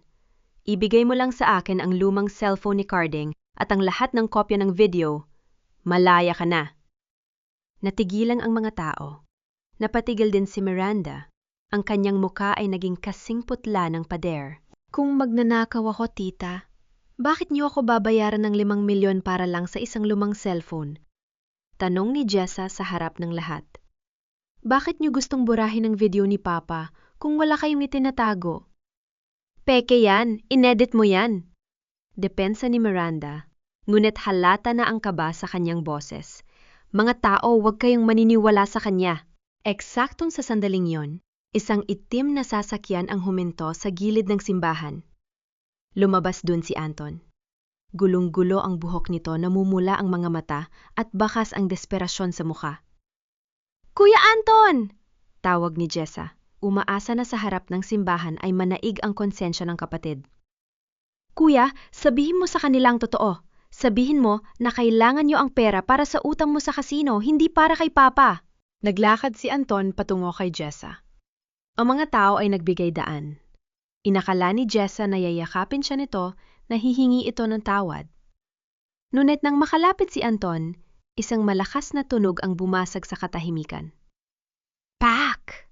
Ibigay mo lang sa akin ang lumang cellphone ni Carding at ang lahat ng kopya ng video. Malaya ka na." Natigilan ang mga tao. Napatigil din si Miranda. Ang kanyang muka ay naging kasing putla ng pader. "Kung magnanakaw ako, tita, bakit niyo ako babayaran ng 5 milyon para lang sa isang lumang cellphone?" Tanong ni Jessa sa harap ng lahat. "Bakit niyo gustong burahin ang video ni Papa kung wala kayong itinatago?" "Peke yan, inedit mo yan." Depensa ni Miranda, ngunit halata na ang kaba sa kanyang boses. "Mga tao, huwag kayong maniniwala sa kanya." Eksaktong sa sandaling yon, isang itim na sasakyan ang huminto sa gilid ng simbahan. Lumabas dun si Anton. Gulong-gulo ang buhok nito, namumula ang mga mata at bakas ang desperasyon sa mukha. "Kuya Anton!" tawag ni Jessa. Umaasa na sa harap ng simbahan ay manaig ang konsensya ng kapatid. "Kuya, sabihin mo sa kanilang totoo. Sabihin mo na kailangan niyo ang pera para sa utang mo sa kasino, hindi para kay Papa." Naglakad si Anton patungo kay Jessa. Ang mga tao ay nagbigay daan. Inakala ni Jessa na yayakapin siya nito, na hihingi ito ng tawad. Ngunit nang makalapit si Anton, isang malakas na tunog ang bumasag sa katahimikan. "Pak!"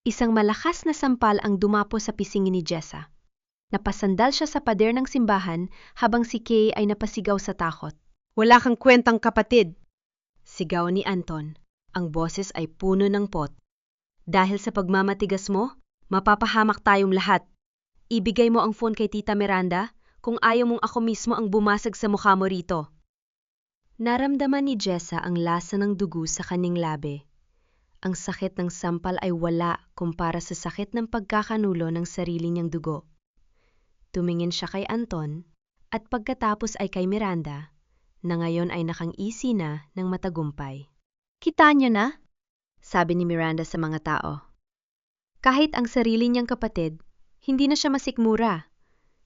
Isang malakas na sampal ang dumapo sa pisingin ni Jessa. Napasandal siya sa pader ng simbahan habang si Kay ay napasigaw sa takot. Wala kang kwentang kapatid. Sigaw ni Anton. Ang boses ay puno ng pot. Dahil sa pagmamatigas mo, mapapahamak tayong lahat. Ibigay mo ang phone kay Tita Miranda kung ayaw mong ako mismo ang bumasag sa mukha mo rito. Naramdaman ni Jessa ang lasa ng dugo sa kanyang labi. Ang sakit ng sampal ay wala kumpara sa sakit ng pagkakanulo ng sarili niyang dugo. Tumingin siya kay Anton at pagkatapos ay kay Miranda, na ngayon ay nakang-isi na ng matagumpay. Kita niyo na? Sabi ni Miranda sa mga tao. Kahit ang sarili niyang kapatid, hindi na siya masikmura.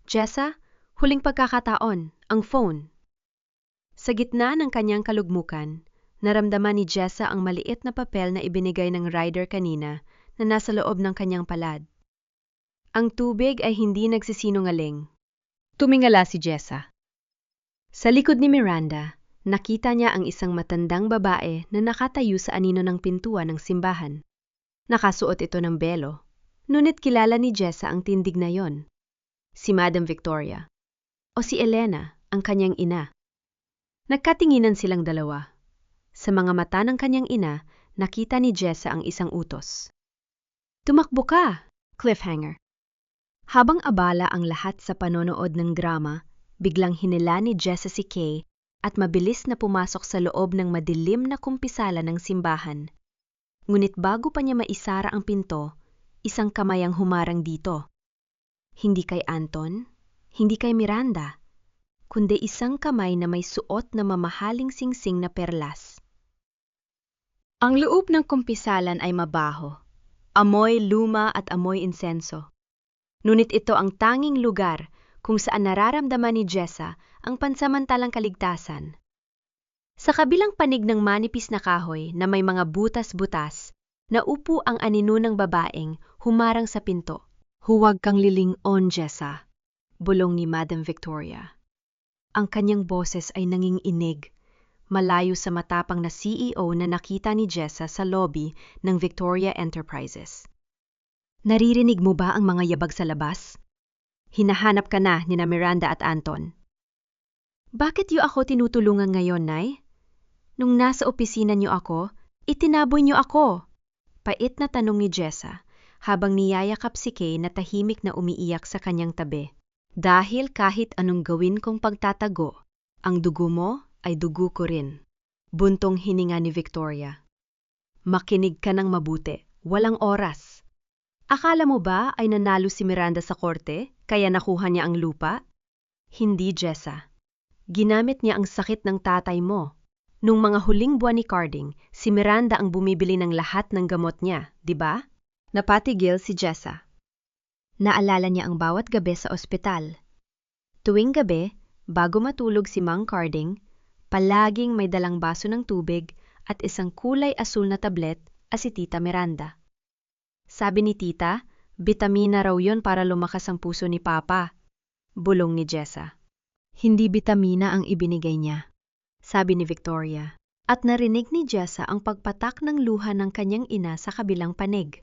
Jessa, huling pagkakataon, ang phone. Sa gitna ng kanyang kalugmukan, naramdaman ni Jessa ang maliit na papel na ibinigay ng rider kanina na nasa loob ng kanyang palad. Ang tubig ay hindi nagsisinungaling. Tumingala si Jessa. Sa likod ni Miranda, nakita niya ang isang matandang babae na nakatayo sa anino ng pintuan ng simbahan. Nakasuot ito ng belo, ngunit kilala ni Jessa ang tindig na yon. Si Madam Victoria. O si Elena, ang kanyang ina. Nagkatinginan silang dalawa. Sa mga mata ng kanyang ina, nakita ni Jessa ang isang utos. Tumakbo ka! Cliffhanger. Habang abala ang lahat sa panonood ng drama, biglang hinila ni Jessa si Kay at mabilis na pumasok sa loob ng madilim na kumpisala ng simbahan. Ngunit bago pa niya maisara ang pinto, isang kamay ang humarang dito. Hindi kay Anton, hindi kay Miranda, kundi isang kamay na may suot na mamahaling singsing na perlas. Ang loob ng kumpisalan ay mabaho, amoy luma at amoy insenso. Ngunit ito ang tanging lugar kung saan nararamdaman ni Jessa ang pansamantalang kaligtasan. Sa kabilang panig ng manipis na kahoy na may mga butas-butas, naupo ang anino ng babaeng humarang sa pinto. Huwag kang lilingon, Jessa, bulong ni Madam Victoria. Ang kanyang boses ay nanginginig, malayo sa matapang na CEO na nakita ni Jessa sa lobby ng Victoria Enterprises. Naririnig mo ba ang mga yabag sa labas? Hinahanap ka na ni Miranda at Anton. Bakit niyo ako tinutulungan ngayon, Nay? Nung nasa opisina niyo ako, itinaboy niyo ako. Pait na tanong ni Jessa habang niyayakap si Kay na tahimik na umiiyak sa kanyang tabi. Dahil kahit anong gawin kong pagtatago, ang dugo mo ay dugo ko rin. Buntong hininga ni Victoria. Makinig ka ng mabuti, walang oras. Akala mo ba ay nanalo si Miranda sa korte kaya nakuha niya ang lupa? Hindi, Jessa. Ginamit niya ang sakit ng tatay mo. Nung mga huling buwan ni Carding, si Miranda ang bumibili ng lahat ng gamot niya, di ba? Napatigil si Jessa. Naalala niya ang bawat gabi sa ospital. Tuwing gabi, bago matulog si Mang Carding, palaging may dalang baso ng tubig at isang kulay asul na tablet at si Tita Miranda. Sabi ni Tita, bitamina raw yon para lumakas ang puso ni Papa. Bulong ni Jessa. Hindi bitamina ang ibinigay niya, sabi ni Victoria. At narinig ni Jessa ang pagpatak ng luha ng kanyang ina sa kabilang panig.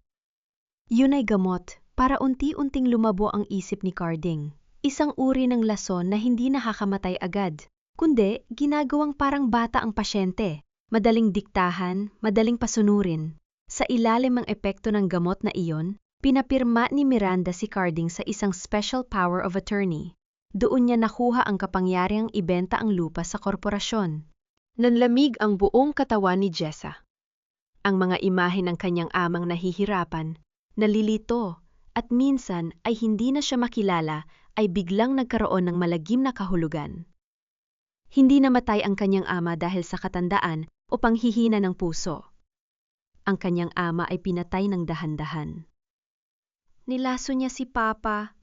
Yun ay gamot para unti-unting lumabo ang isip ni Carding. Isang uri ng lason na hindi nakakamatay agad, kundi ginagawang parang bata ang pasyente. Madaling diktahan, madaling pasunurin. Sa ilalim ng epekto ng gamot na iyon, pinapirma ni Miranda si Carding sa isang special power of attorney. Doon niya nakuha ang kapangyarihang ibenta ang lupa sa korporasyon. Nanlamig ang buong katawan ni Jessa. Ang mga imahe ng kanyang amang nahihirapan, nalilito, at minsan ay hindi na siya makilala ay biglang nagkaroon ng malagim na kahulugan. Hindi namatay ang kanyang ama dahil sa katandaan o panghihina ng puso. Ang kanyang ama ay pinatay ng dahan-dahan. Nilaso niya si Papa.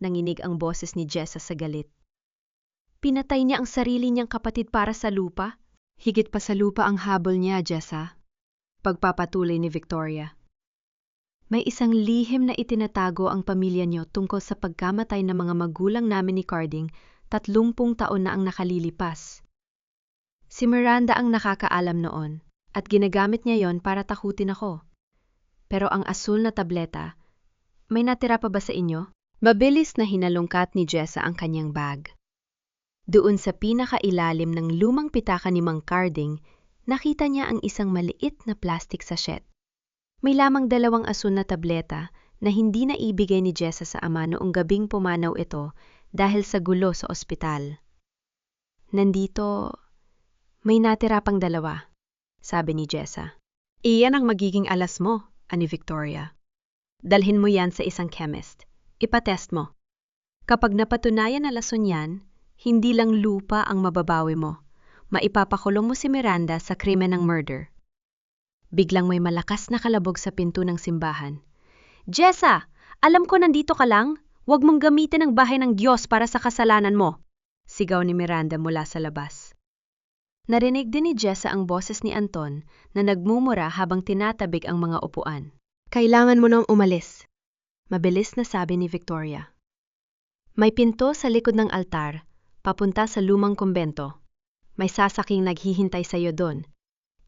Nanginig ang boses ni Jessa sa galit. Pinatay niya ang sarili niyang kapatid para sa lupa? Higit pa sa lupa ang habol niya, Jessa. Pagpapatuloy ni Victoria. May isang lihim na itinatago ang pamilya niyo tungkol sa pagkamatay ng mga magulang namin ni Carding 30 taon na ang nakalilipas. Si Miranda ang nakakaalam noon at ginagamit niya yon para takutin ako. Pero ang asul na tableta, may natira pa ba sa inyo? Mabilis na hinalungkat ni Jessa ang kanyang bag. Doon sa pinakailalim ng lumang pitaka ni Mang Carding, nakita niya ang isang maliit na plastic sachet. May lamang 2 asul na tableta na hindi na ibigay ni Jessa sa ama noong gabing pumanaw ito dahil sa gulo sa ospital. Nandito, may natira pang 2, sabi ni Jessa. Iyan ang magiging alas mo, ani Victoria. Dalhin mo yan sa isang chemist. Ipatest mo. Kapag napatunayan na lason yan, hindi lang lupa ang mababawi mo. Maipapakulong mo si Miranda sa krimen ng murder. Biglang may malakas na kalabog sa pinto ng simbahan. Jessa! Alam ko nandito ka lang. Huwag mong gamitin ang bahay ng Diyos para sa kasalanan mo. Sigaw ni Miranda mula sa labas. Narinig din ni Jessa ang boses ni Anton na nagmumura habang tinatabig ang mga upuan. Kailangan mo nang umalis. Mabilis na sabi ni Victoria. May pinto sa likod ng altar, papunta sa lumang kumbento. May sasaking naghihintay sa iyo doon.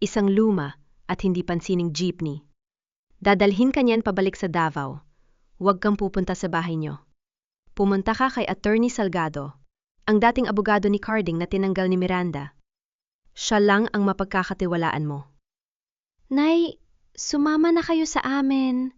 Isang luma at hindi pansining jeepney. Dadalhin ka niyan pabalik sa Davao. Huwag kang pupunta sa bahay niyo. Pumunta ka kay Attorney Salgado, ang dating abogado ni Carding na tinanggal ni Miranda. Siya lang ang mapagkakatiwalaan mo. Nay, sumama na kayo sa amin.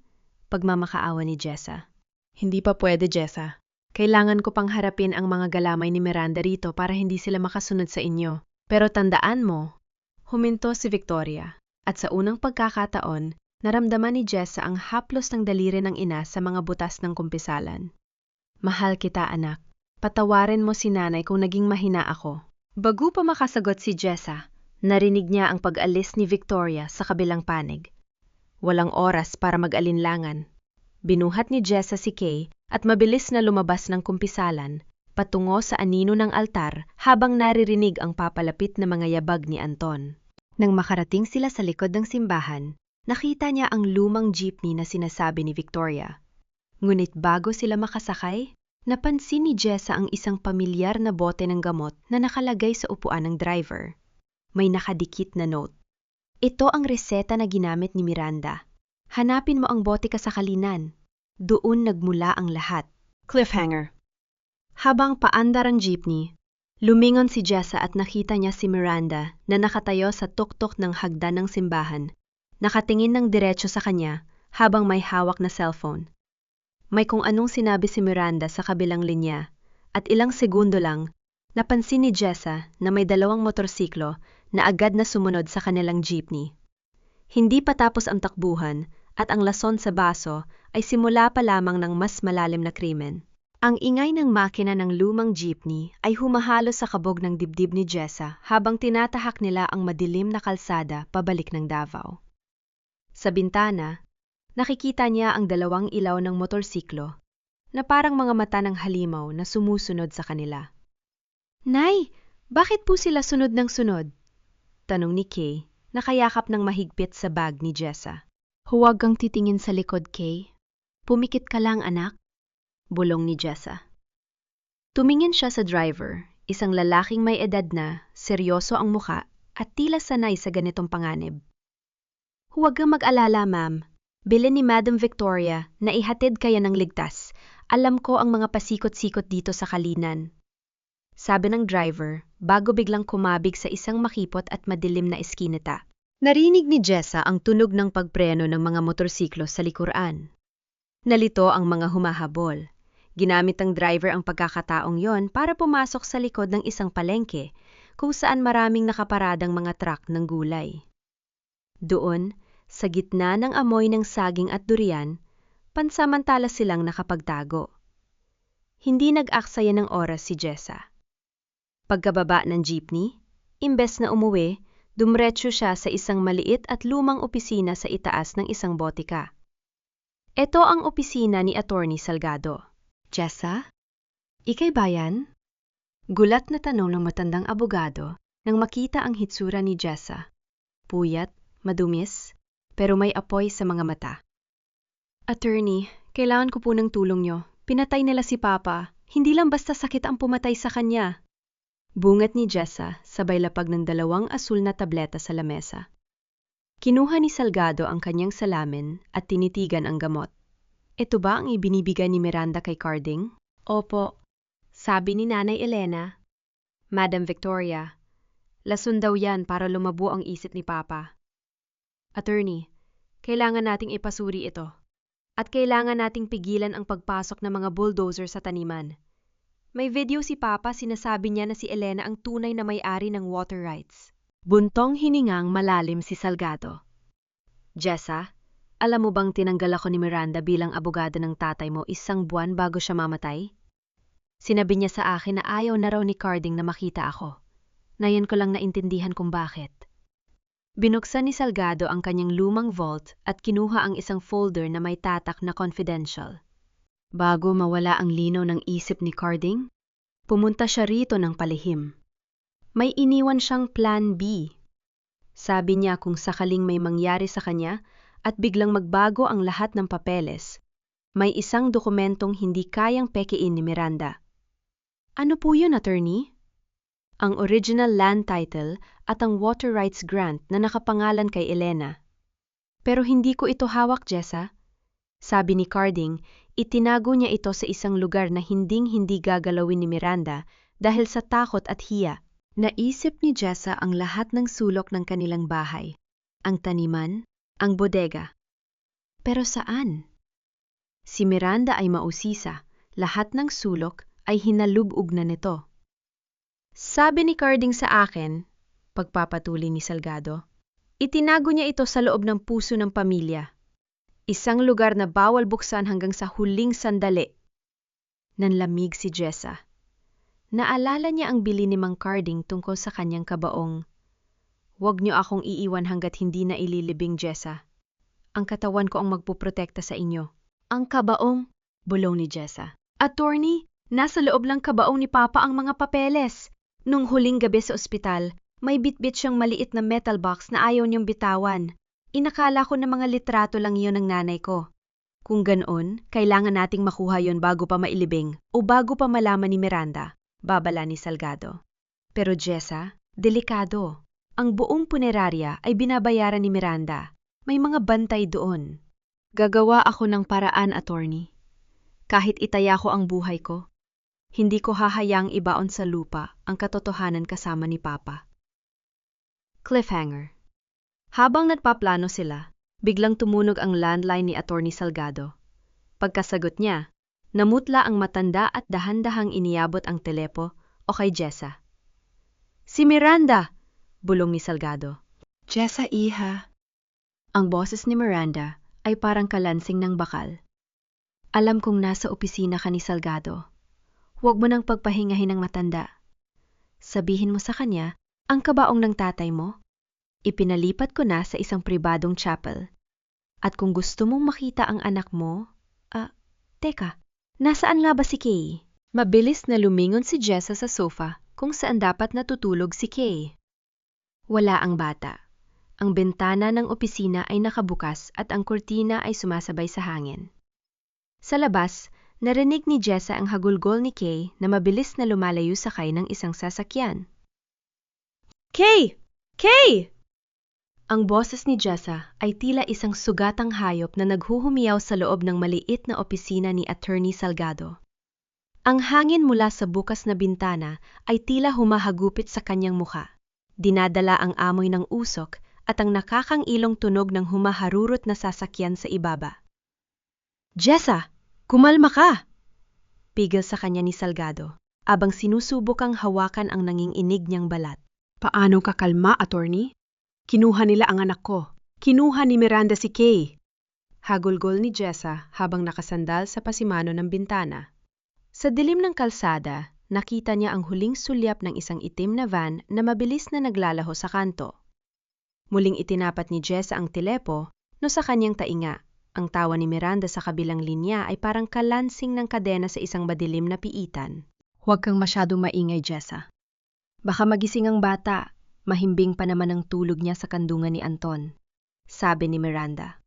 Pagmamakaawa ni Jessa. Hindi pa pwede, Jessa. Kailangan ko pang harapin ang mga galamay ni Miranda rito para hindi sila makasunod sa inyo. Pero tandaan mo, huminto si Victoria. At sa unang pagkakataon, naramdaman ni Jessa ang haplos ng daliri ng ina sa mga butas ng kumpisalan. Mahal kita, anak. Patawarin mo si nanay kung naging mahina ako. Bago pa makasagot si Jessa, narinig niya ang pag-alis ni Victoria sa kabilang panig. Walang oras para mag-alinlangan. Binuhat ni Jessa si Kay at mabilis na lumabas ng kumpisalan, patungo sa anino ng altar habang naririnig ang papalapit na mga yabag ni Anton. Nang makarating sila sa likod ng simbahan, nakita niya ang lumang jeepney na sinasabi ni Victoria. Ngunit bago sila makasakay, napansin ni Jessa ang isang pamilyar na bote ng gamot na nakalagay sa upuan ng driver. May nakadikit na note. Ito ang reseta na ginamit ni Miranda. Hanapin mo ang bote ka sa kalinan. Doon nagmula ang lahat. Cliffhanger. Habang paandar ang jeepney, lumingon si Jessa at nakita niya si Miranda na nakatayo sa tuktok ng hagdan ng simbahan, nakatingin ng diretso sa kanya habang may hawak na cellphone. May kung anong sinabi si Miranda sa kabilang linya at ilang segundo lang, napansin ni Jessa na may 2 motorsiklo na agad na sumunod sa kanilang jeepney. Hindi pa tapos ang takbuhan at ang lason sa baso ay simula pa lamang ng mas malalim na krimen. Ang ingay ng makina ng lumang jeepney ay humahalo sa kabog ng dibdib ni Jessa habang tinatahak nila ang madilim na kalsada pabalik ng Davao. Sa bintana, nakikita niya ang 2 ilaw ng motorsiklo na parang mga mata ng halimaw na sumusunod sa kanila. Nay, bakit po sila sunod ng sunod? Tanong ni Kay, nakayakap ng mahigpit sa bag ni Jessa. Huwag kang titingin sa likod, Kay. Pumikit ka lang, anak. Bulong ni Jessa. Tumingin siya sa driver, isang lalaking may edad na, seryoso ang muka, at tila sanay sa ganitong panganib. Huwag kang mag-alala, ma'am. Bilin ni Madam Victoria na ihatid kaya ng ligtas. Alam ko ang mga pasikot-sikot dito sa kalinan. Sabi ng driver, bago biglang kumabig sa isang makipot at madilim na eskinita. Narinig ni Jessa ang tunog ng pagpreno ng mga motorsiklo sa likuran. Nalito ang mga humahabol. Ginamit ng driver ang pagkakataong yon para pumasok sa likod ng isang palengke kung saan maraming nakaparadang mga truck ng gulay. Doon, sa gitna ng amoy ng saging at durian, pansamantala silang nakapagtago. Hindi nag-aksaya ng oras si Jessa. Pagkababa ng jeepney, imbes na umuwi, dumretso siya sa isang maliit at lumang opisina sa itaas ng isang botika. Ito ang opisina ni Attorney Salgado. Jessa? Ikay ba yan? Gulat na tanong ng matandang abogado nang makita ang hitsura ni Jessa. Puyat, madumis, pero may apoy sa mga mata. Attorney, kailangan ko po ng tulong nyo. Pinatay nila si Papa. Hindi lang basta sakit ang pumatay sa kanya. Bungat ni Jessa sabay lapag ng 2 asul na tableta sa lamesa. Kinuha ni Salgado ang kanyang salamin at tinitigan ang gamot. Ito ba ang ibinibigay ni Miranda kay Carding? Opo, sabi ni Nanay Elena. Madam Victoria, lason daw yan para lumabo ang isip ni Papa. Attorney, kailangan nating ipasuri ito. At kailangan nating pigilan ang pagpasok ng mga bulldozer sa taniman. May video si Papa, sinasabi niya na si Elena ang tunay na may-ari ng water rights. Buntong hiningang malalim si Salgado. Jessa, alam mo bang tinanggal ako ni Miranda bilang abogado ng tatay mo 1 buwan bago siya mamatay? Sinabi niya sa akin na ayaw na raw ni Carding na makita ako. Ngayon ko lang naintindihan kung bakit. Binuksan ni Salgado ang kanyang lumang vault at kinuha ang isang folder na may tatak na confidential. Bago mawala ang linaw ng isip ni Carding, pumunta siya rito ng palihim. May iniwan siyang plan B. Sabi niya kung sakaling may mangyari sa kanya at biglang magbago ang lahat ng papeles, may isang dokumentong hindi kayang pekein ni Miranda. Ano po yun, attorney? Ang original land title at ang water rights grant na nakapangalan kay Elena. Pero hindi ko ito hawak, Jessa. Sabi ni Carding, itinago niya ito sa isang lugar na hinding-hindi gagalawin ni Miranda dahil sa takot at hiya. Naisip ni Jessa ang lahat ng sulok ng kanilang bahay, ang taniman, ang bodega. Pero saan? Si Miranda ay mausisa, lahat ng sulok ay hinalubog na nito. Sabi ni Carding sa akin, pagpapatuloy ni Salgado, itinago niya ito sa loob ng puso ng pamilya. Isang lugar na bawal buksan hanggang sa huling sandali. Nanlamig si Jessa. Naalala niya ang bili ni Mang Carding tungkol sa kanyang kabaong. Huwag niyo akong iiwan hanggat hindi na ililibing, Jessa. Ang katawan ko ang magpuprotekta sa inyo. Ang kabaong, bulong ni Jessa. Attorney, nasa loob lang kabaong ni Papa ang mga papeles. Nung huling gabi sa ospital, may bitbit siyang maliit na metal box na ayaw niyong bitawan. Inakala ko na mga litrato lang iyon ng nanay ko. Kung ganoon, kailangan nating makuha yon bago pa mailibing o bago pa malaman ni Miranda. Babala ni Salgado. Pero Jessa, delikado. Ang buong punerarya ay binabayaran ni Miranda. May mga bantay doon. Gagawa ako ng paraan, attorney. Kahit itaya ko ang buhay ko, hindi ko hahayang ibaon sa lupa ang katotohanan kasama ni Papa. Cliffhanger. Habang nagpaplano sila, biglang tumunog ang landline ni Attorney Salgado. Pagkasagot niya, namutla ang matanda at dahan-dahang iniabot ang telepo o kay Jessa. Si Miranda! Bulong ni Salgado. Jessa, iha. Ang boses ni Miranda ay parang kalansing ng bakal. Alam kong nasa opisina ka ni Salgado. Huwag mo nang pagpahingahin ng matanda. Sabihin mo sa kanya ang kabaong ng tatay mo. Ipinalipat ko na sa isang pribadong chapel. At kung gusto mong makita ang anak mo, teka. Nasaan nga ba si Kay? Mabilis na lumingon si Jessa sa sofa kung saan dapat natutulog si Kay. Wala ang bata. Ang bintana ng opisina ay nakabukas at ang kurtina ay sumasabay sa hangin. Sa labas, narinig ni Jessa ang hagulgol ni Kay na mabilis na lumalayo sakay ng isang sasakyan. Kay! Kay! Ang boses ni Jessa ay tila isang sugatang hayop na naghuhumiyaw sa loob ng maliit na opisina ni Attorney Salgado. Ang hangin mula sa bukas na bintana ay tila humahagupit sa kanyang mukha. Dinadala ang amoy ng usok at ang nakakangilong tunog ng humaharurot na sasakyan sa ibaba. Jessa, kumalma ka! Pigil sa kanya ni Salgado, abang sinusubukang hawakan ang nanginginig niyang balat. Paano kakalma, attorney? Kinuha nila ang anak ko. Kinuha ni Miranda si Kay. Hagulgol ni Jessa habang nakasandal sa pasimano ng bintana. Sa dilim ng kalsada, nakita niya ang huling sulyap ng isang itim na van na mabilis na naglalaho sa kanto. Muling itinapat ni Jessa ang telepo, no sa kanyang tainga, ang tawa ni Miranda sa kabilang linya ay parang kalansing ng kadena sa isang madilim na piitan. Huwag kang masyadong maingay, Jessa. Baka magising ang bata. Mahimbing pa naman ang tulog niya sa kandungan ni Anton, sabi ni Miranda.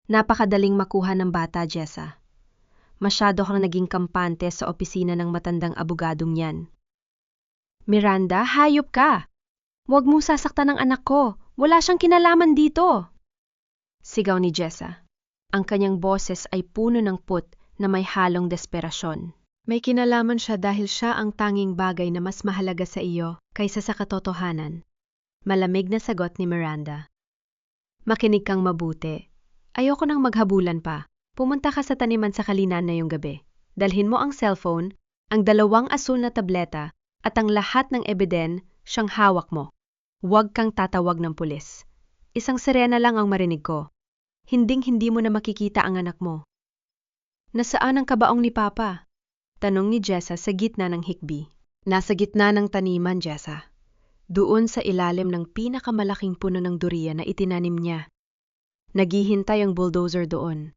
Napakadaling makuha ng bata, Jessa. Masyado kang naging kampante sa opisina ng matandang abogadong yan. Miranda, hayop ka! Huwag mong sasaktan ang anak ko. Wala siyang kinalaman dito. Sigaw ni Jessa. Ang kanyang boses ay puno ng put na may halong desperasyon. May kinalaman siya dahil siya ang tanging bagay na mas mahalaga sa iyo kaysa sa katotohanan. Malamig na sagot ni Miranda. Makinig kang mabuti. Ayoko nang maghabulan pa. Pumunta ka sa taniman sa Kalinan na yung gabi. Dalhin mo ang cellphone, ang 2 asul na tableta, at ang lahat ng ebiden siyang hawak mo. Huwag kang tatawag ng pulis. Isang sirena lang ang marinig ko. Hinding-hindi mo na makikita ang anak mo. Nasaan ang kabaong ni Papa? Tanong ni Jessa sa gitna ng hikbi. Nasa gitna ng taniman, Jessa. Doon sa ilalim ng pinakamalaking puno ng durian na itinanim niya. Naghihintay ang bulldozer doon.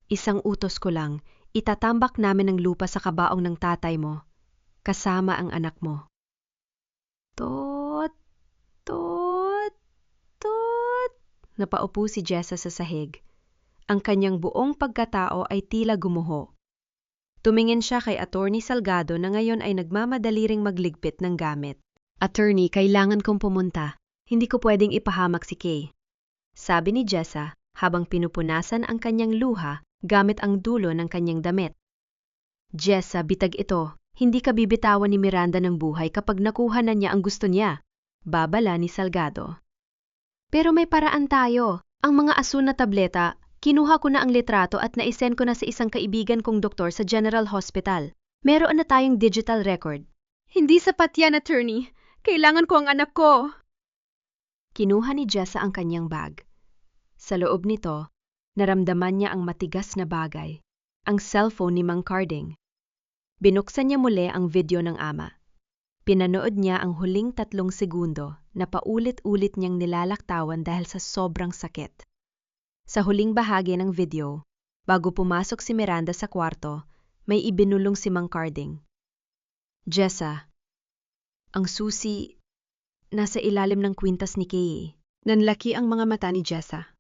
Isang utos ko lang, itatambak namin ang lupa sa kabaong ng tatay mo, kasama ang anak mo. Tot, tot, tot. Napaupo si Jessa sa sahig. Ang kanyang buong pagkatao ay tila gumuho. Tumingin siya kay Attorney Salgado na ngayon ay nagmamadali ring magligpit ng gamit. Attorney, kailangan kong pumunta. Hindi ko pwedeng ipahamak si Kay. Sabi ni Jessa habang pinupunasan ang kanyang luha gamit ang dulo ng kanyang damit. Jessa, bitag ito. Hindi ka bibitawan ni Miranda ng buhay kapag nakuha na niya ang gusto niya. Babala ni Salgado. Pero may paraan tayo. Ang mga asul na tableta, kinuha ko na ang litrato at naisend ko na sa isang kaibigan kong doktor sa General Hospital. Meron na tayong digital record. Hindi sapat yan, attorney. Kailangan ko ang anak ko. Kinuha ni Jessa ang kanyang bag. Sa loob nito, naramdaman niya ang matigas na bagay, ang cellphone ni Mang Carding. Binuksan niya muli ang video ng ama. Pinanood niya ang huling 3 segundo na paulit-ulit niyang nilalaktawan dahil sa sobrang sakit. Sa huling bahagi ng video, bago pumasok si Miranda sa kwarto, may ibinulong si Mang Carding. Jessa, ang susi, nasa ilalim ng kwintas ni Kay. Nanlaki ang mga mata ni Jessa.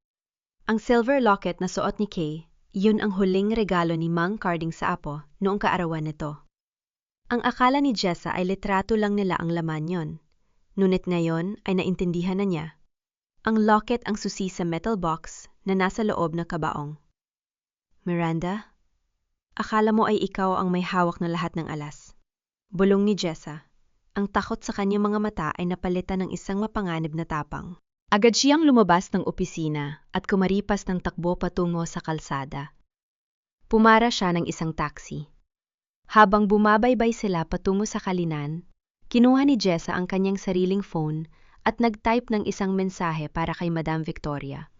Ang silver locket na suot ni Kay, yun ang huling regalo ni Mang Carding sa apo noong kaarawan nito. Ang akala ni Jessa ay litrato lang nila ang laman yon. Ngunit ngayon ay naintindihan na niya. Ang locket ang susi sa metal box na nasa loob ng kabaong. Miranda, akala mo ay ikaw ang may hawak na lahat ng alas. Bulong ni Jessa. Ang takot sa kanyang mga mata ay napalitan ng isang mapanganib na tapang. Agad siyang lumabas ng opisina at kumaripas ng takbo patungo sa kalsada. Pumara siya ng isang taxi. Habang bumabaybay sila patungo sa Kalinan, kinuha ni Jessa ang kanyang sariling phone at nag-type ng isang mensahe para kay Madam Victoria.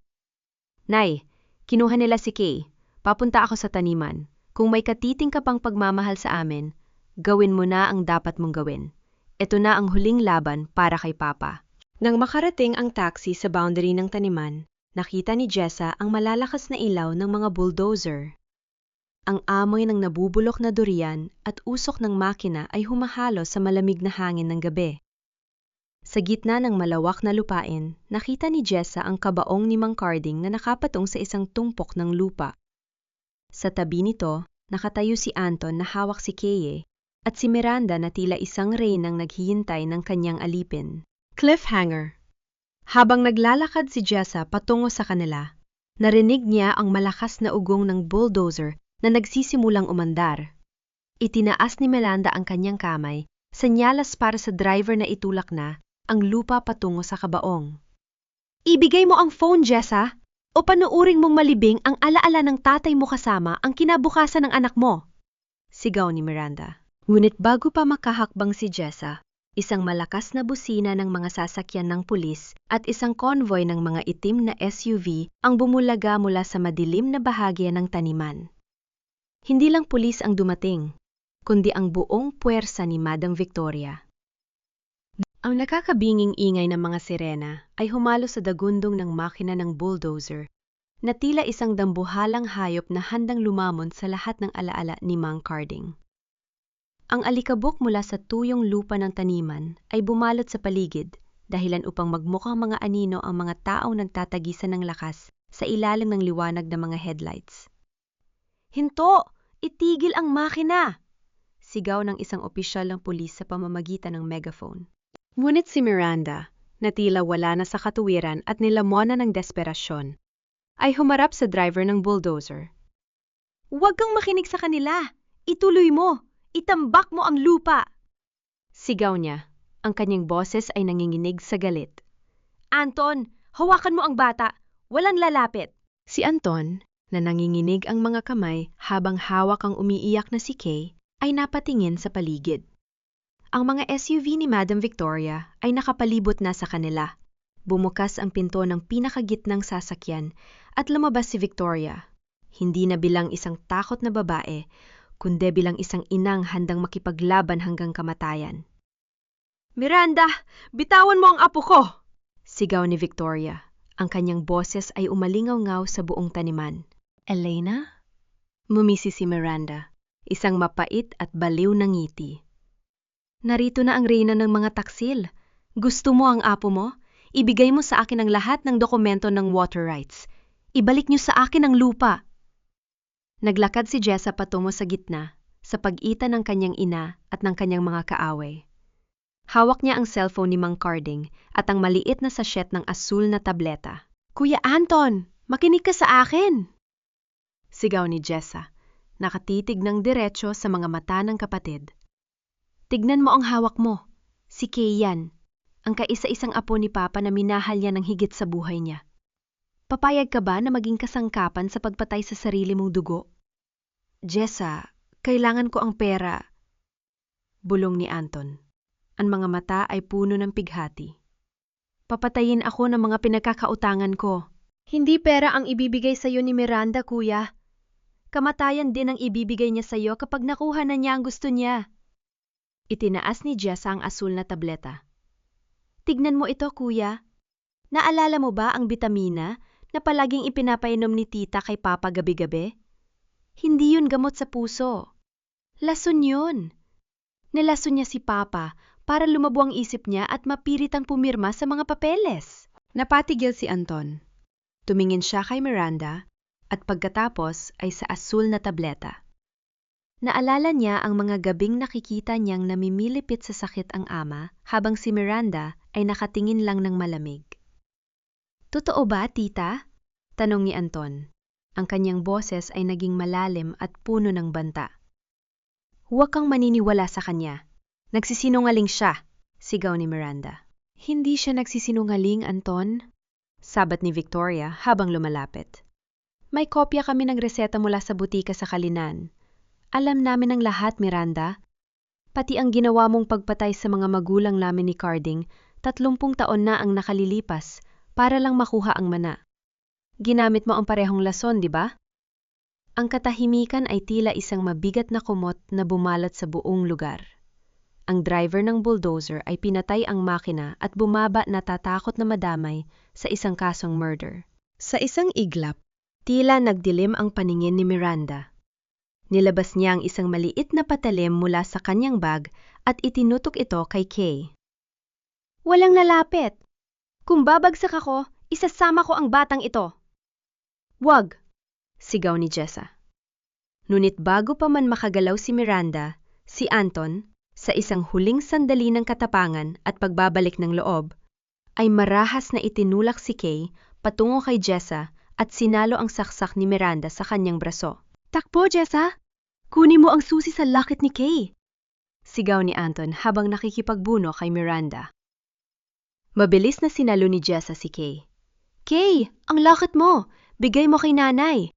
Nay, kinuha nila si Kay. Papunta ako sa taniman. Kung may katiting ka pang pagmamahal sa amin, gawin mo na ang dapat mong gawin. Ito na ang huling laban para kay Papa. Nang makarating ang taxi sa boundary ng taniman, nakita ni Jessa ang malalakas na ilaw ng mga bulldozer. Ang amoy ng nabubulok na durian at usok ng makina ay humahalo sa malamig na hangin ng gabi. Sa gitna ng malawak na lupain, nakita ni Jessa ang kabaong ni Mang Carding na nakapatong sa isang tumpok ng lupa. Sa tabi nito, nakatayo si Anton na hawak si Kay at si Miranda na tila isang reynang naghihintay ng kanyang alipin. Cliffhanger. Habang naglalakad si Jessa patungo sa kanila, narinig niya ang malakas na ugong ng bulldozer na nagsisimulang umandar. Itinaas ni Miranda ang kanyang kamay, senyalas para sa driver na itulak na ang lupa patungo sa kabaong. Ibigay mo ang phone, Jessa, o panuuring mong malibing ang alaala ng tatay mo kasama ang kinabukasan ng anak mo. Sigaw ni Miranda. Ngunit bago pa makahakbang si Jessa, isang malakas na busina ng mga sasakyan ng pulis at isang convoy ng mga itim na SUV ang bumulaga mula sa madilim na bahagi ng taniman. Hindi lang pulis ang dumating, kundi ang buong puwersa ni Madam Victoria. Ang nakakabinging ingay ng mga sirena ay humalo sa dagundong ng makina ng bulldozer na tila isang dambuhalang hayop na handang lumamon sa lahat ng alaala ni Mang Carding. Ang alikabok mula sa tuyong lupa ng taniman ay bumalot sa paligid, dahilan upang magmukhang mga anino ang mga taong nagtatagisan ng lakas sa ilalim ng liwanag ng mga headlights. Hinto! Itigil ang makina! Sigaw ng isang opisyal ng pulis sa pamamagitan ng megaphone. Ngunit si Miranda, na tila wala na sa katuwiran at nilamunan ng desperasyon, ay humarap sa driver ng bulldozer. Huwag kang makinig sa kanila! Ituloy mo! Itambak mo ang lupa! Sigaw niya. Ang kanyang boses ay nanginginig sa galit. Anton, hawakan mo ang bata! Walang lalapit! Si Anton, na nanginginig ang mga kamay habang hawak ang umiiyak na si Kay, ay napatingin sa paligid. Ang mga SUV ni Madam Victoria ay nakapalibot na sa kanila. Bumukas ang pinto ng pinakagitnang sasakyan at lumabas si Victoria. Hindi na bilang isang takot na babae, kundi bilang isang inang handang makipaglaban hanggang kamatayan. Miranda, bitawan mo ang apo ko! Sigaw ni Victoria. Ang kanyang boses ay umalingaw-ngaw sa buong taniman. Elena? Mumisi si Miranda, isang mapait at baliw na ngiti. Narito na ang reyna ng mga taksil. Gusto mo ang apo mo? Ibigay mo sa akin ang lahat ng dokumento ng water rights. Ibalik niyo sa akin ang lupa. Naglakad si Jessa patungo sa gitna, sa pagitan ng kanyang ina at ng kanyang mga kaaway. Hawak niya ang cellphone ni Mang Carding at ang maliit na sachet ng asul na tableta. Kuya Anton, makinig ka sa akin! Sigaw ni Jessa, nakatitig ng diretso sa mga mata ng kapatid. Tignan mo ang hawak mo. Si Kay yan, ang kaisa-isang apo ni Papa na minahal niya ng higit sa buhay niya. Papayag ka ba na maging kasangkapan sa pagpatay sa sarili mong dugo? Jessa, kailangan ko ang pera. Bulong ni Anton. Ang mga mata ay puno ng pighati. Papatayin ako ng mga pinagkakautangan ko. Hindi pera ang ibibigay sa iyo ni Miranda, kuya. Kamatayan din ang ibibigay niya sa iyo kapag nakuha na niya ang gusto niya. Itinaas ni Jessa ang asul na tableta. Tignan mo ito, kuya. Naalala mo ba ang bitamina na palaging ipinapainom ni tita kay Papa gabi-gabi? Hindi yun gamot sa puso. Lason yun. Nilason niya si Papa para lumabo ang isip niya at mapiritang pumirma sa mga papeles. Napatigil si Anton. Tumingin siya kay Miranda at pagkatapos ay sa asul na tableta. Naalala niya ang mga gabing nakikita niyang namimilipit sa sakit ang ama habang si Miranda ay nakatingin lang ng malamig. Totoo ba, tita? Tanong ni Anton. Ang kanyang boses ay naging malalim at puno ng banta. Huwag kang maniniwala sa kanya. Nagsisinungaling siya, sigaw ni Miranda. Hindi siya nagsisinungaling, Anton, sabat ni Victoria habang lumalapit. May kopya kami ng reseta mula sa butika sa Kalinan. Alam namin ang lahat, Miranda. Pati ang ginawa mong pagpatay sa mga magulang namin ni Carding, 30 taon na ang nakalilipas para lang makuha ang mana. Ginamit mo ang parehong lason, di ba? Ang katahimikan ay tila isang mabigat na kumot na bumalat sa buong lugar. Ang driver ng bulldozer ay pinatay ang makina at bumaba na tatakot na madamay sa isang kasong murder. Sa isang iglap, tila nagdilim ang paningin ni Miranda. Nilabas niya ang isang maliit na patalim mula sa kanyang bag at itinutok ito kay Kay. Walang lalapit. Kung babagsak ako, isasama ko ang batang ito. Wag! Sigaw ni Jessa. Ngunit bago pa man makagalaw si Miranda, si Anton, sa isang huling sandali ng katapangan at pagbabalik ng loob, ay marahas na itinulak si Kay patungo kay Jessa at sinalo ang saksak ni Miranda sa kanyang braso. Takbo, Jessa! Kunin mo ang susi sa locket ni Kay! Sigaw ni Anton habang nakikipagbuno kay Miranda. Mabilis na sinalo ni Jessa si Kay. Kay, ang locket mo! Bigay mo kay nanay!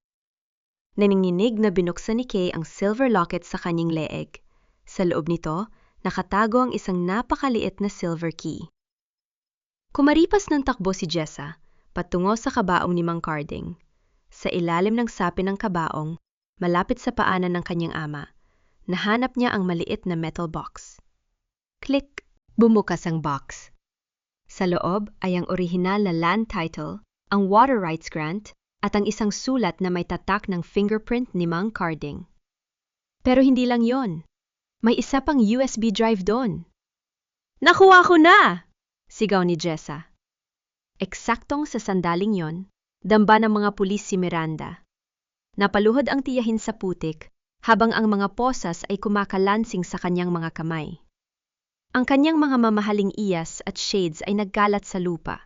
Naninginig na binuksan ni Kay ang silver locket sa kanyang leeg. Sa loob nito, nakatago ang isang napakaliit na silver key. Kumaripas ng takbo si Jessa, patungo sa kabaong ni Mang Carding. Sa ilalim ng sapi ng kabaong, malapit sa paanan ng kanyang ama, nahanap niya ang maliit na metal box. Click! Bumukas ang box. Sa loob ay ang orihinal na land title, ang water rights grant, at ang isang sulat na may tatak ng fingerprint ni Mang Carding. Pero hindi lang yon. May isa pang USB drive doon. Nakuha ko na! Sigaw ni Jessa. Eksaktong sa sandaling yon, damba ng mga pulis si Miranda. Napaluhod ang tiyahin sa putik habang ang mga posas ay kumakalansing sa kanyang mga kamay. Ang kanyang mga mamahaling iyas at shades ay nagkalat sa lupa.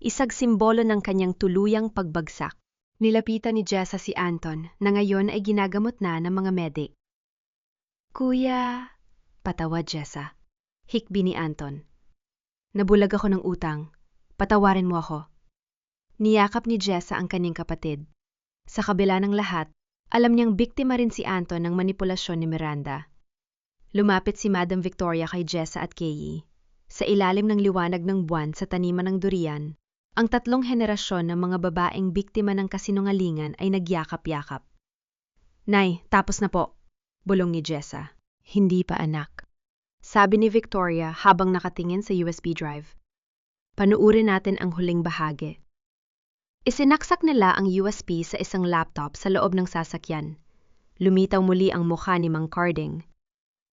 Isang simbolo ng kanyang tuluyang pagbagsak. Nilapitan ni Jessa si Anton na ngayon ay ginagamot na ng mga medic. Kuya, patawad Jessa. Hikbi ni Anton. Nabulag ako ng utang. Patawarin mo ako. Niyakap ni Jessa ang kanyang kapatid. Sa kabila ng lahat, alam niyang biktima rin si Anton ng manipulasyon ni Miranda. Lumapit si Madam Victoria kay Jessa at Kay. Sa ilalim ng liwanag ng buwan sa taniman ng durian, ang tatlong henerasyon ng mga babaeng biktima ng kasinungalingan ay nagyakap-yakap. Nay, tapos na po, bulong ni Jessa. Hindi pa anak. Sabi ni Victoria habang nakatingin sa USB drive. Panuurin natin ang huling bahagi. Isinaksak nila ang USB sa isang laptop sa loob ng sasakyan. Lumitaw muli ang mukha ni Mang Carding.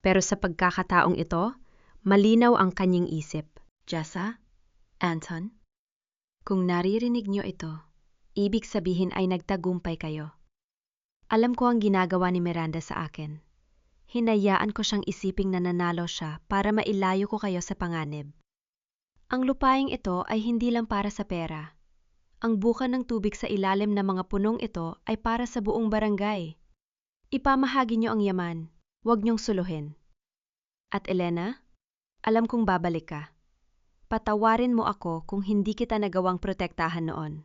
Pero sa pagkakataong ito, malinaw ang kanyang isip. Jessa? Anton? Kung naririnig niyo ito, ibig sabihin ay nagtagumpay kayo. Alam ko ang ginagawa ni Miranda sa akin. Hinayaan ko siyang isiping nananalo siya para mailayo ko kayo sa panganib. Ang lupaing ito ay hindi lang para sa pera. Ang buka ng tubig sa ilalim ng mga punong ito ay para sa buong barangay. Ipamahagi niyo ang yaman, huwag niyong suluhin. At Elena, alam kong babalik ka. Patawarin mo ako kung hindi kita nagawang protektahan noon.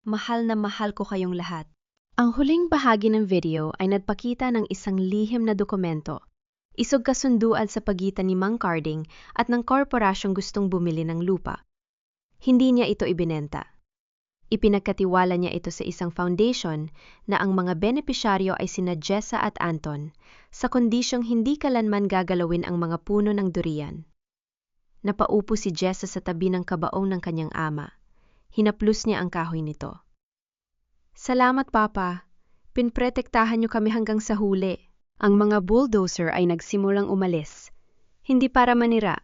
Mahal na mahal ko kayong lahat. Ang huling bahagi ng video ay nagpakita ng isang lihim na dokumento. Isog kasunduan sa pagitan ni Mang Carding at ng korporasyong gustong bumili ng lupa. Hindi niya ito ibinenta. Ipinagkatiwala niya ito sa isang foundation na ang mga benepisyaryo ay sina Jessa at Anton sa kondisyong hindi kalanman gagalawin ang mga puno ng durian. Napaupo si Jessa sa tabi ng kabaong ng kanyang ama. Hinaplos niya ang kahoy nito. Salamat, Papa. Pinprotektahan niyo kami hanggang sa huli. Ang mga bulldozer ay nagsimulang umalis. Hindi para manira,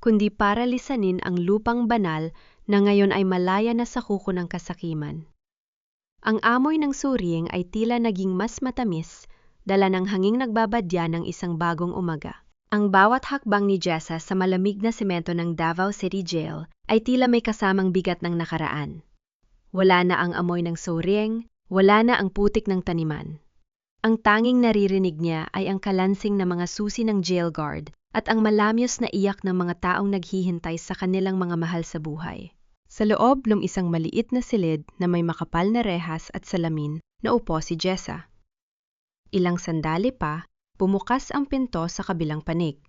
kundi para lisanin ang lupang banal na ngayon ay malaya na sa kuko ng kasakiman. Ang amoy ng suring ay tila naging mas matamis, dala ng hanging nagbabadya ng isang bagong umaga. Ang bawat hakbang ni Jessa sa malamig na semento ng Davao City Jail ay tila may kasamang bigat ng nakaraan. Wala na ang amoy ng suring, wala na ang putik ng taniman. Ang tanging naririnig niya ay ang kalansing na mga susi ng jail guard at ang malamyos na iyak ng mga taong naghihintay sa kanilang mga mahal sa buhay. Sa loob ng isang maliit na silid na may makapal na rehas at salamin, naupo si Jessa. Ilang sandali pa, bumukas ang pinto sa kabilang panig.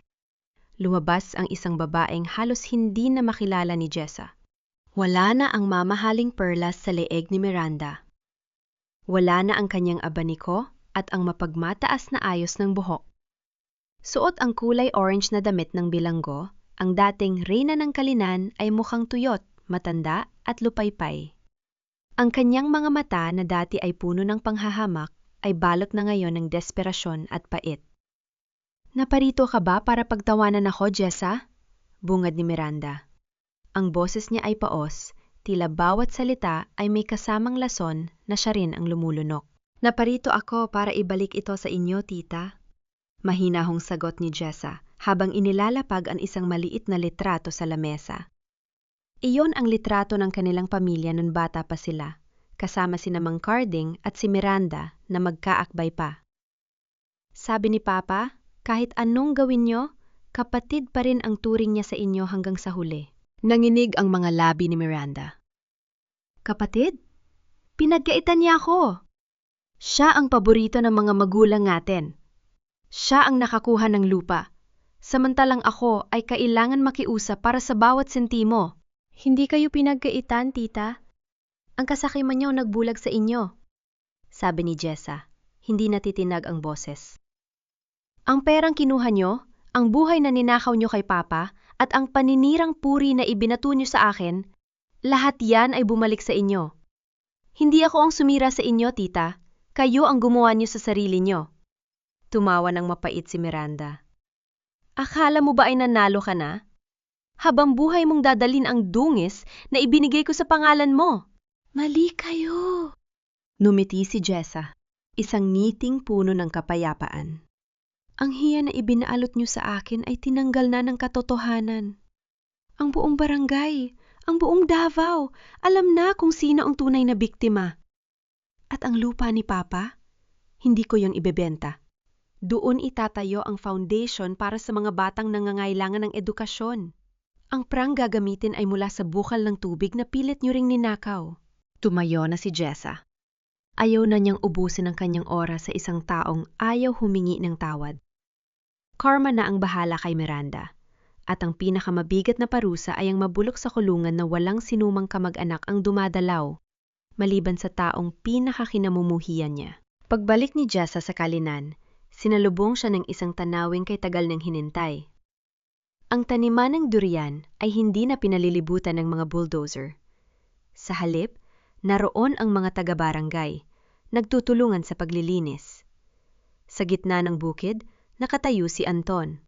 Lumabas ang isang babaeng halos hindi na makilala ni Jessa. Wala na ang mamahaling perlas sa leeg ni Miranda. Wala na ang kanyang abaniko at ang mapagmataas na ayos ng buhok. Suot ang kulay orange na damit ng bilanggo, ang dating reyna ng Kalinan ay mukhang tuyot, matanda at lupaypay. Ang kanyang mga mata na dati ay puno ng panghahamak ay balot na ngayon ng desperasyon at pait. Naparito ka ba para pagtawanan ako, Jessa? Bungad ni Miranda. Ang boses niya ay paos, tila bawat salita ay may kasamang lason na siya rin ang lumulunok. Naparito ako para ibalik ito sa inyo, tita. Mahinahong sagot ni Jessa habang inilalapag ang isang maliit na litrato sa lamesa. Iyon ang litrato ng kanilang pamilya nun bata pa sila, kasama sina Mang Carding at si Miranda na magkaakbay pa. Sabi ni Papa, kahit anong gawin niyo, kapatid pa rin ang turing niya sa inyo hanggang sa huli. Nanginig ang mga labi ni Miranda. Kapatid? Pinagkaitan niya ako. Siya ang paborito ng mga magulang natin. Siya ang nakakuha ng lupa. Samantalang ako ay kailangan makiusap para sa bawat sentimo. Hindi kayo pinagkaitan, tita. Ang kasakiman niyo nagbulag sa inyo. Sabi ni Jessa, hindi natitinag ang boses. Ang perang kinuha niyo, ang buhay na ninakaw niyo kay Papa, at ang paninirang puri na ibinato niyo sa akin, lahat yan ay bumalik sa inyo. Hindi ako ang sumira sa inyo, tita. Kayo ang gumawa niyo sa sarili niyo. Tumawa ng mapait si Miranda. Akala mo ba ay nanalo ka na? Habang buhay mong dadalin ang dungis na ibinigay ko sa pangalan mo. Mali kayo. Numiti si Jessa, isang ngiting puno ng kapayapaan. Ang hiya na ibinaalot niyo sa akin ay tinanggal na ng katotohanan. Ang buong barangay, ang buong Davao, alam na kung sino ang tunay na biktima. At ang lupa ni Papa, hindi ko yung ibebenta. Doon itatayo ang foundation para sa mga batang nangangailangan ng edukasyon. Ang prang gagamitin ay mula sa bukal ng tubig na pilit niyo ring ninakaw. Tumayo na si Jessa. Ayaw na niyang ubusin ang kanyang oras sa isang taong ayaw humingi ng tawad. Karma na ang bahala kay Miranda. At ang pinakamabigat na parusa ay ang mabulok sa kulungan na walang sinumang kamag-anak ang dumadalaw, maliban sa taong pinakakinamumuhian niya. Pagbalik ni Jessa sa Kalinan, sinalubong siya ng isang tanawing kay tagal ng hinintay. Ang taniman ng durian ay hindi na pinalilibutan ng mga bulldozer. Sa halip, naroon ang mga taga-barangay, nagtutulungan sa paglilinis. Sa gitna ng bukid, nakatayo si Anton.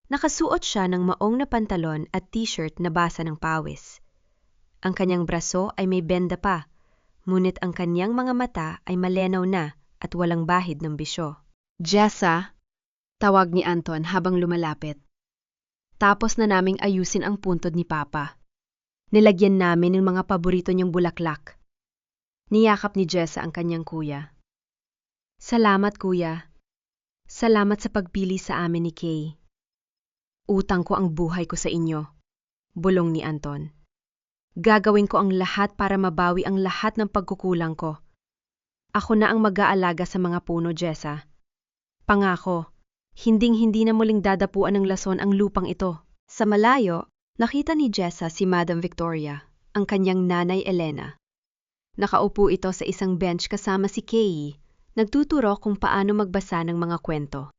Nakasuot siya ng maong na pantalon at t-shirt na basa ng pawis. Ang kanyang braso ay may benda pa, ngunit ang kanyang mga mata ay malenaw na at walang bahid ng bisyo. Jessa, tawag ni Anton habang lumalapit. Tapos na naming ayusin ang puntod ni Papa. Nilagyan namin ng mga paborito niyang bulaklak. Niyakap ni Jessa ang kanyang kuya. Salamat, kuya. Salamat sa pagpili sa amin ni Kay. Utang ko ang buhay ko sa inyo, bulong ni Anton. Gagawin ko ang lahat para mabawi ang lahat ng pagkukulang ko. Ako na ang mag-aalaga sa mga puno, Jessa. Pangako, hinding-hindi na muling dadapuan ng lason ang lupang ito. Sa malayo, nakita ni Jessa si Madam Victoria, ang kanyang nanay Elena. Nakaupo ito sa isang bench kasama si Kay, nagtuturo kung paano magbasa ng mga kwento.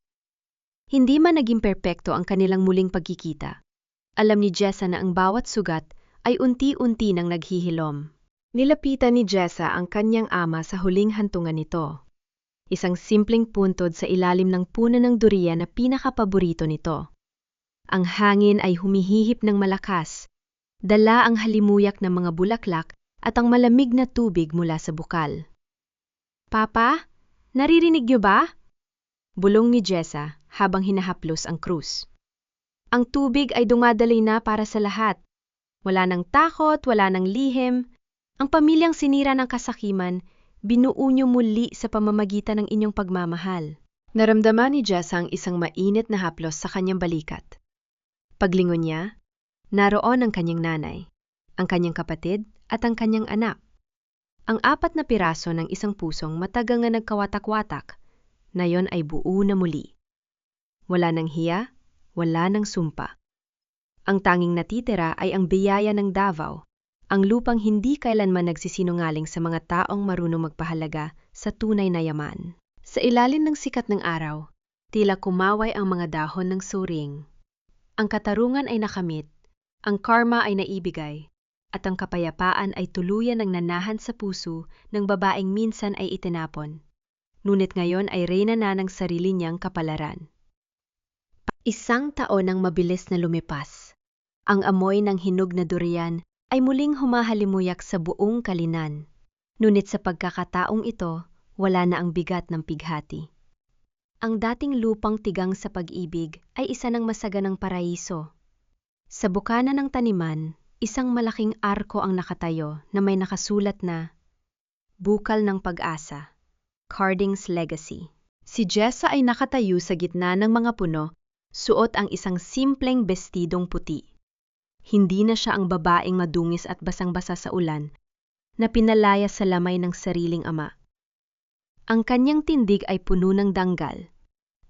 Hindi man naging perpekto ang kanilang muling pagkikita. Alam ni Jessa na ang bawat sugat ay unti-unti nang naghihilom. Nilapitan ni Jessa ang kanyang ama sa huling hantungan nito. Isang simpleng puntod sa ilalim ng puno ng durian na pinakapaborito nito. Ang hangin ay humihihip ng malakas, dala ang halimuyak ng mga bulaklak at ang malamig na tubig mula sa bukal. Papa, naririnig niyo ba? Bulong ni Jessa habang hinahaplos ang krus. Ang tubig ay dumadaloy na para sa lahat. Wala nang takot, wala nang lihim. Ang pamilyang sinira ng kasakiman, binuo niyo muli sa pamamagitan ng inyong pagmamahal. Naramdaman ni Jessa ang isang mainit na haplos sa kanyang balikat. Paglingon niya, naroon ang kanyang nanay, ang kanyang kapatid at ang kanyang anak. Ang 4 na piraso ng isang pusong matagal nga nagkawatak-watak, na yon ay buo na muli. Wala nang hiya, wala nang sumpa. Ang tanging natitira ay ang biyaya ng Davao, ang lupang hindi kailanman nagsisinungaling sa mga taong marunong magpahalaga sa tunay na yaman. Sa ilalim ng sikat ng araw, tila kumaway ang mga dahon ng suring. Ang katarungan ay nakamit, ang karma ay naibigay, at ang kapayapaan ay tuluyan ng nanahan sa puso ng babaeng minsan ay itinapon. Ngunit ngayon ay reyna na ng sarili niyang kapalaran. Isang taon ang mabilis na lumipas. Ang amoy ng hinog na durian ay muling humahalimuyak sa buong Kalinan. Ngunit sa pagkakataong ito, wala na ang bigat ng pighati. Ang dating lupang tigang sa pag-ibig ay isa ng masaganang paraiso. Sa bukana ng taniman, isang malaking arko ang nakatayo na may nakasulat na Bukal ng Pag-asa, Carding's Legacy. Si Jessa ay nakatayo sa gitna ng mga puno, suot ang isang simpleng bestidong puti. Hindi na siya ang babaeng madungis at basang-basa sa ulan na pinalaya sa lamay ng sariling ama. Ang kanyang tindig ay puno ng danggal.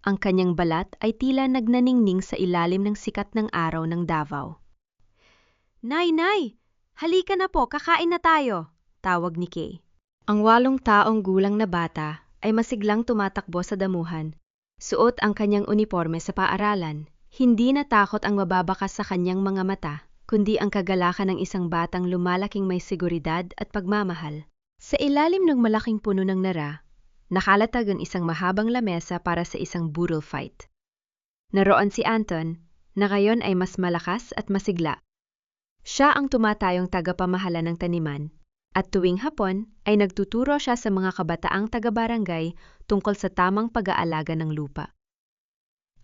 Ang kanyang balat ay tila nagnaningning sa ilalim ng sikat ng araw ng Davao. Nay! Halika na po, kakain na tayo! Tawag ni Kay. Ang 8 taong gulang na bata ay masiglang tumatakbo sa damuhan. Suot ang kanyang uniforme sa paaralan. Hindi natakot ang mababakas sa kanyang mga mata, kundi ang kagalakan ng isang batang lumalaking may seguridad at pagmamahal. Sa ilalim ng malaking puno ng nara, nakalatag ang isang mahabang lamesa para sa isang budol fight. Naroon si Anton, na ngayon ay mas malakas at masigla. Siya ang tumatayong tagapamahala ng taniman, at tuwing hapon ay nagtuturo siya sa mga kabataang taga-barangay tungkol sa tamang pag-aalaga ng lupa.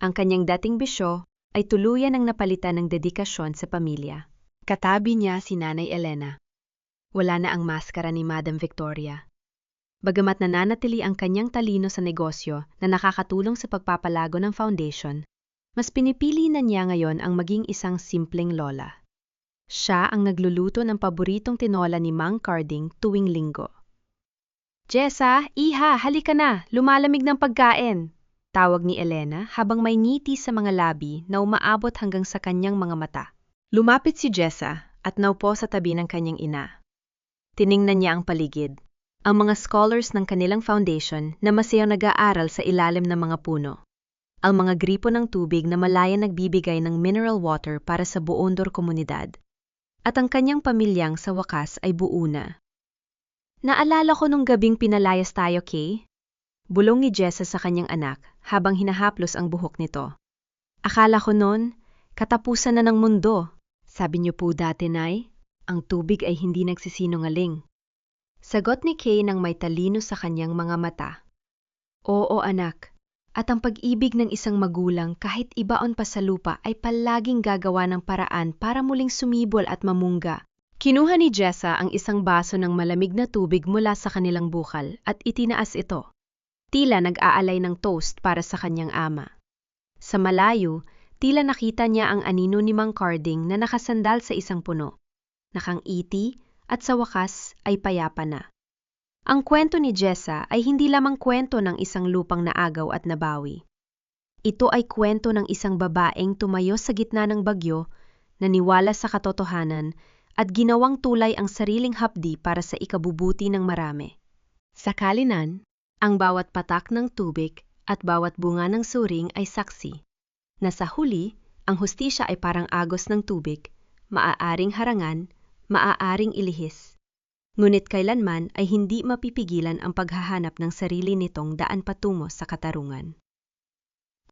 Ang kanyang dating bisyo ay tuluyan ang napalitan ng dedikasyon sa pamilya. Katabi niya si Nanay Elena. Wala na ang maskara ni Madam Victoria. Bagamat nananatili ang kanyang talino sa negosyo na nakakatulong sa pagpapalago ng foundation, mas pinipili na niya ngayon ang maging isang simpleng lola. Siya ang nagluluto ng paboritong tinola ni Mang Carding tuwing linggo. "Jessa, iha, halika na, lumalamig ng pagkain," tawag ni Elena habang may ngiti sa mga labi na umaabot hanggang sa kanyang mga mata. Lumapit si Jessa at naupo sa tabi ng kanyang ina. Tiningnan niya ang paligid, ang mga scholars ng kanilang foundation na masayang nag-aaral sa ilalim ng mga puno, ang mga gripo ng tubig na malaya nagbibigay ng mineral water para sa buong komunidad, at ang kanyang pamilyang sa wakas ay buo na. "Naalala ko nung gabing pinalayas tayo, Kay?" Bulong ni Jessa sa kanyang anak habang hinahaplos ang buhok nito. "Akala ko noon, katapusan na ng mundo." "Sabi niyo po dati, Nay, ang tubig ay hindi nagsisinungaling." Sagot ni Kay nang may talino sa kanyang mga mata. "Oo, anak. At ang pag-ibig ng isang magulang kahit ibaon pa sa lupa ay palaging gagawa ng paraan para muling sumibol at mamungga." Kinuha ni Jessa ang isang baso ng malamig na tubig mula sa kanilang bukal at itinaas ito. Tila nag-aalay ng toast para sa kanyang ama. Sa malayo, tila nakita niya ang anino ni Mang Carding na nakasandal sa isang puno. Nakangiti at sa wakas ay payapa na. Ang kwento ni Jessa ay hindi lamang kwento ng isang lupang naagaw at nabawi. Ito ay kwento ng isang babaeng tumayo sa gitna ng bagyo, naniwala sa katotohanan, at ginawang tulay ang sariling hapdi para sa ikabubuti ng marami. Sa kalinan, ang bawat patak ng tubig at bawat bunga ng suring ay saksi, na sa huli, ang hustisya ay parang agos ng tubig, maaaring harangan, maaaring ilihis. Ngunit kailanman ay hindi mapipigilan ang paghahanap ng sarili nitong daan patungo sa katarungan.